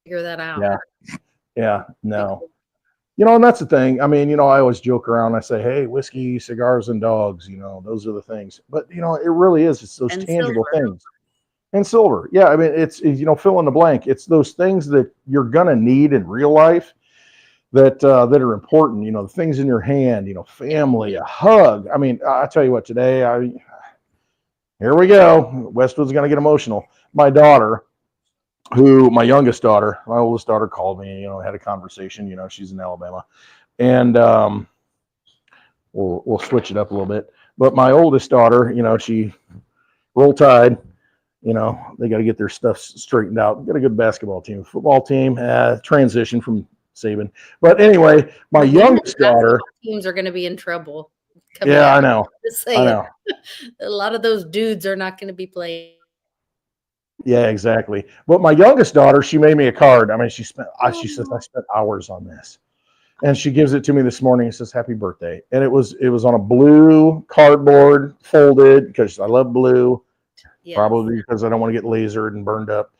Figure that out. Yeah, no. And that's the thing. I mean, I always joke around. I say, hey, whiskey, cigars, and dogs, those are the things. But, it really is. It's those tangible things. And silver. Yeah, I mean, it's fill in the blank. It's those things that you're going to need in real life that are important. The things in your hand, family, a hug. I mean, I tell you what, today, here we go. Westwood's going to get emotional. My daughter, my youngest daughter, my oldest daughter called me, had a conversation, she's in Alabama. And we'll switch it up a little bit. But my oldest daughter, she Roll Tide, they got to get their stuff straightened out. Got a good basketball team, football team, transition from Saban. But anyway, my youngest daughter. Teams are going to be in trouble. Yeah, I know. I know. A lot of those dudes are not going to be playing. Yeah, exactly. But my youngest daughter, she made me a card. I mean, she says, I spent hours on this. And she gives it to me this morning and says, happy birthday. And it was on a blue cardboard folded because I love blue. Yes. Probably because I don't want to get lasered and burned up.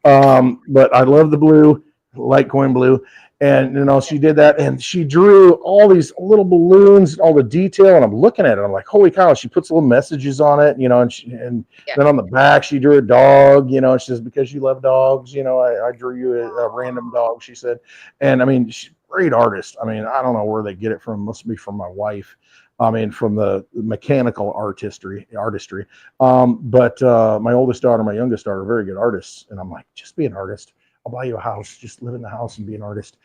But I love the blue, Litecoin blue. And, she did that and she drew all these little balloons, all the detail. And I'm looking at it. I'm like, holy cow. She puts little messages on it, and then on the back, she drew a dog, and she says, because you love dogs, I drew you a random dog, she said. And I mean, she's a great artist. I mean, I don't know where they get it from. It must be from my wife. I mean, from the mechanical artistry. But my oldest daughter, my youngest daughter are very good artists. And I'm like, just be an artist. I'll buy you a house. Just live in the house and be an artist.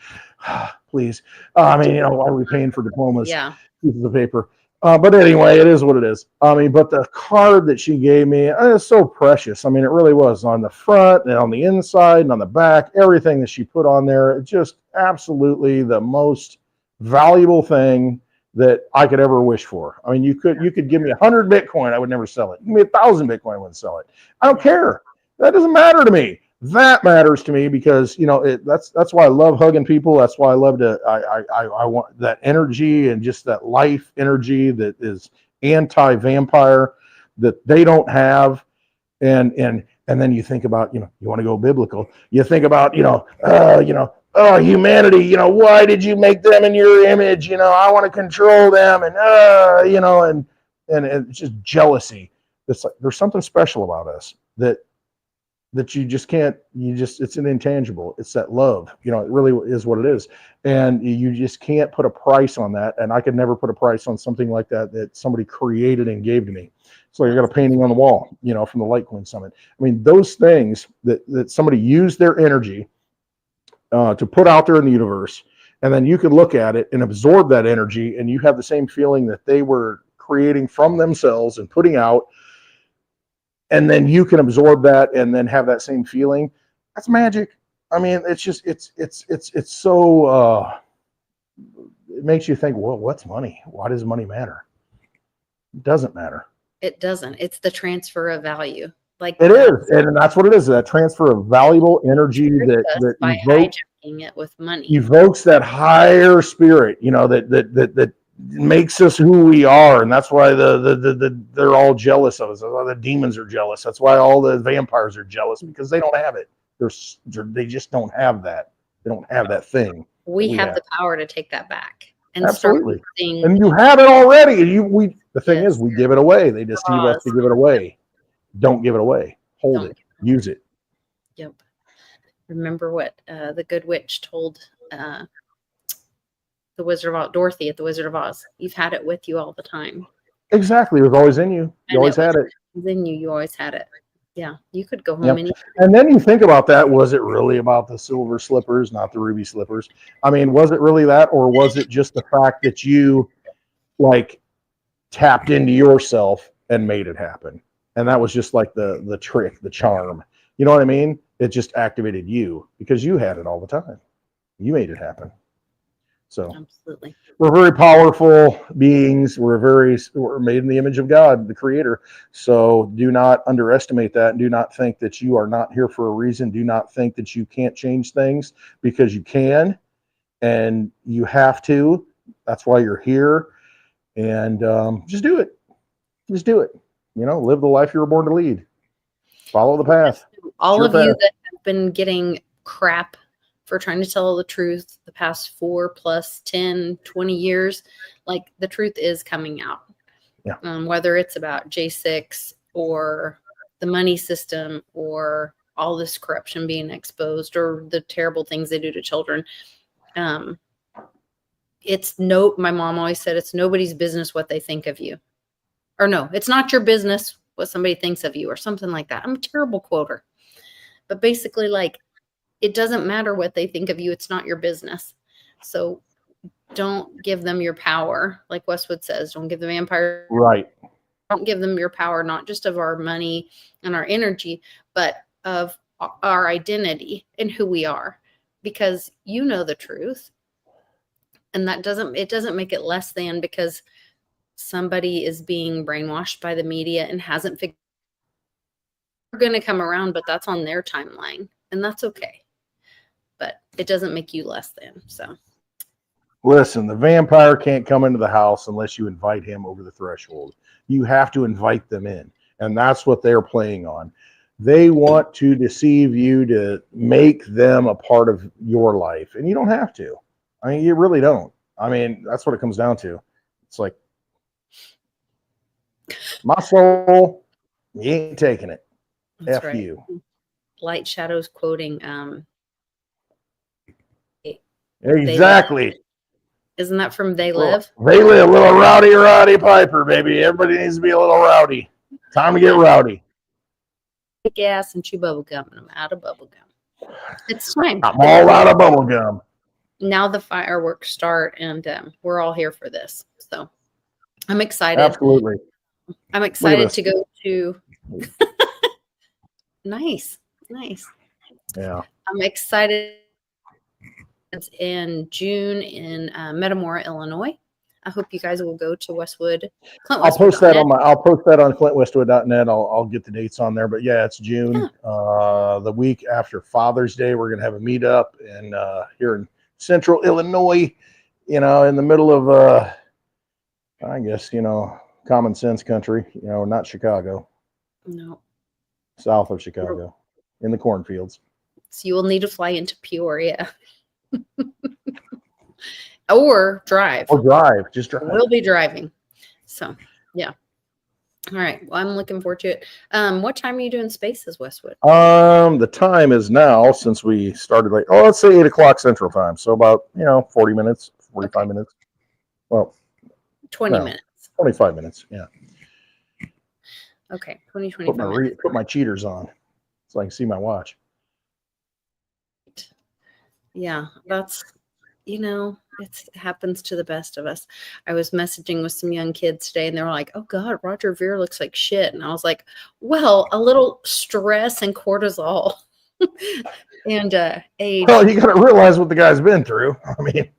Please. I mean, why are we paying for diplomas? Yeah. Pieces of paper. But anyway, it is what it is. I mean, but the card that she gave me is so precious. I mean, it really was on the front and on the inside and on the back. Everything that she put on there, it's just absolutely the most valuable thing that I could ever wish for. I mean, you could give me 100 Bitcoin, I would never sell it. Give me 1,000 Bitcoin, I wouldn't sell it. I don't care. That doesn't matter to me. That matters to me because that's why I love hugging people. That's why I love to I want that energy and just that life energy that is anti-vampire that they don't have. And then you think about, you want to go biblical. You think about, oh, humanity, why did you make them in your image? I want to control them and and it's just jealousy. It's like there's something special about us that you just can't, it's an intangible. It's that love, it really is what it is. And you just can't put a price on that. And I could never put a price on something like that somebody created and gave to me. So you got a painting on the wall, from the Litecoin Summit. I mean, those things that somebody used their energy to put out there in the universe, and then you could look at it and absorb that energy, and you have the same feeling that they were creating from themselves and putting out, and then you can absorb that and then have that same feeling. That's magic. I mean, it's just it's so it makes you think, well, what's money? Why does money matter? It doesn't matter. It doesn't. It's the transfer of value. Like it is, and that's what it is. That transfer of valuable energy that by hijacking it with money evokes that higher spirit. That makes us who we are, and that's why they're all jealous of us. That's why the demons are jealous. That's why all the vampires are jealous, because they don't have it. They just don't have that. They don't have that thing. We have the power to take that back. And absolutely. And you have it already. The thing is, we give it away. They deceive us to give it away. Don't give it away. Hold it. Use it. Yep. Remember what the Good Witch told the Wizard of Oz, Dorothy at the Wizard of Oz. You've had it with you all the time. Exactly. It was always in you. You always had it. In you. You always had it. Yeah. You could go home. And then you think about that. Was it really about the silver slippers, not the ruby slippers? I mean, was it really that, or was it just the fact that you tapped into yourself and made it happen? And that was just like the trick, the charm. You know what I mean? It just activated you because you had it all the time. You made it happen. So absolutely, we're very powerful beings. We're made in the image of God, the Creator. So do not underestimate that, and do not think that you are not here for a reason. Do not think that you can't change things, because you can, and you have to. That's why you're here. And just do it. Just do it. Live the life you were born to lead. Follow the path. All of you that have been getting crap for trying to tell the truth the past 4 plus 10, 20 years, the truth is coming out. Yeah. Whether it's about J6 or the money system or all this corruption being exposed or the terrible things they do to children. My mom always said, it's nobody's business what they think of you. Or no, it's not your business what somebody thinks of you, or something like that. I'm a terrible quoter. But basically, it doesn't matter what they think of you. It's not your business. So don't give them your power. Like Westwood says, don't give the vampire. Right. Don't give them your power, not just of our money and our energy, but of our identity and who we are, because you know the truth. And it doesn't make it less than because somebody is being brainwashed by the media and hasn't figured. They're going to come around, but that's on their timeline, and that's okay. But it doesn't make you less than. So listen, the vampire can't come into the house unless you invite him over the threshold. You have to invite them in, and that's what they're playing on. They want to deceive you to make them a part of your life, and you don't have to. I mean, you really don't. I mean, that's what it comes down to. It's like, my soul, you ain't taking it. that's F right. you. Light Shadows quoting Exactly. Isn't that from They Live? They Live. Little Rowdy Piper, baby. Everybody needs to be a little rowdy. Time to get rowdy. Kick ass and chew bubble gum, and I'm out of bubble gum. It's time. I'm all out of bubble gum. Now the fireworks start, and we're all here for this. So I'm excited. Absolutely. I'm excited this. to go to. Nice. Yeah. I'm excited. It's in June in Metamora, Illinois. I hope you guys will go to Westwood. I'll post that on clintwestwood.net. I'll get the dates on there. But yeah, it's June. The week after Father's Day, we're gonna have a meetup and here in Central Illinois, in the middle of I guess, common sense country, not Chicago. No. South of Chicago, in the cornfields. So you will need to fly into Peoria. Or drive. Just drive. We'll be driving. So, yeah. All right. Well, I'm looking forward to it. What time are you doing Spaces, Westwood? The time is now, since we started late. Let's say 8 o'clock Central Time. So about 40 minutes, 45 minutes. Well, 20 minutes. 25 minutes. Yeah. Okay. 25 minutes. Put my cheaters on so I can see my watch. Yeah, that's, it happens to the best of us. I was messaging with some young kids today and they were like, oh God, Roger Ver looks like shit. And I was like, well, a little stress and cortisol and age. Well, you got to realize what the guy's been through. I mean,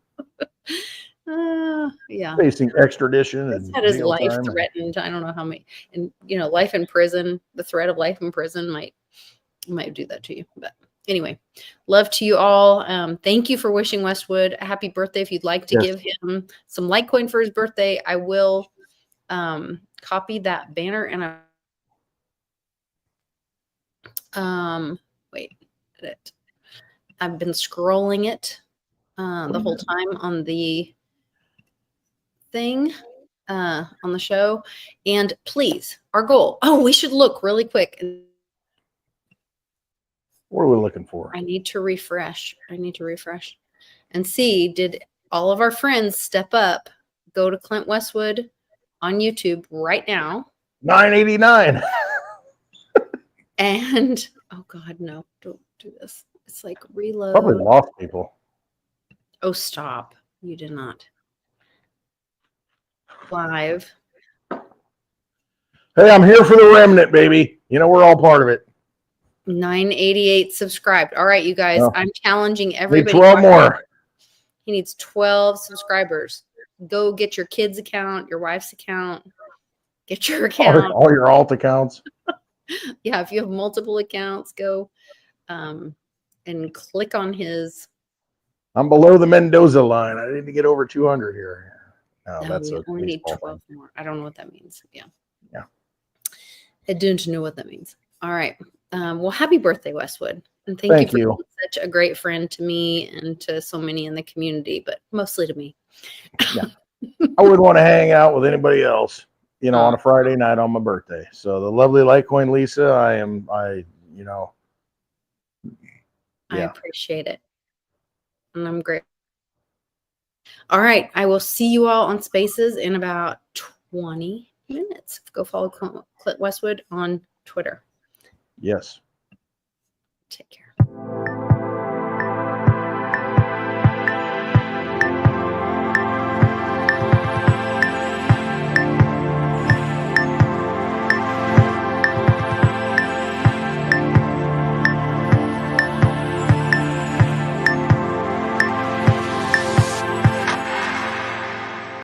yeah. Facing extradition He's and had his jail life time. threatened. I don't know how many, and life in prison, the threat of life in prison might do that to you. But anyway, love to you all. Thank you for wishing Westwood a happy birthday. If you'd like to give him some Litecoin for his birthday, I will copy that banner and wait, I've been scrolling it the whole time on the thing on the show. And please, our goal. Oh, we should look really quick. What are we looking for? I need to refresh and see, did all of our friends step up? Go to Clint Westwood on YouTube right now. 989. And oh God, no, don't do this. It's like reload. Probably lost people. Oh, stop. You did not. Live. Hey, I'm here for the remnant, baby. We're all part of it. 988 subscribed. All right, you guys. Well, I'm challenging everybody. 12 more. He needs 12 subscribers. Go get your kids' account, your wife's account. Get your account. All your alt accounts. Yeah, if you have multiple accounts, go and click on his. I'm below the Mendoza line. I need to get over 200 here. No, We only need 12 more. I don't know what that means. Yeah. Yeah. I don't know what that means. All right. Well, happy birthday, Westwood. And thank you for being such a great friend to me and to so many in the community, but mostly to me. Yeah. I wouldn't want to hang out with anybody else, on a Friday night on my birthday. So the lovely Litecoin Lisa, I appreciate it. And I'm great. All right. I will see you all on Spaces in about 20 minutes. Go follow Clint Westwood on Twitter. Yes. Take care.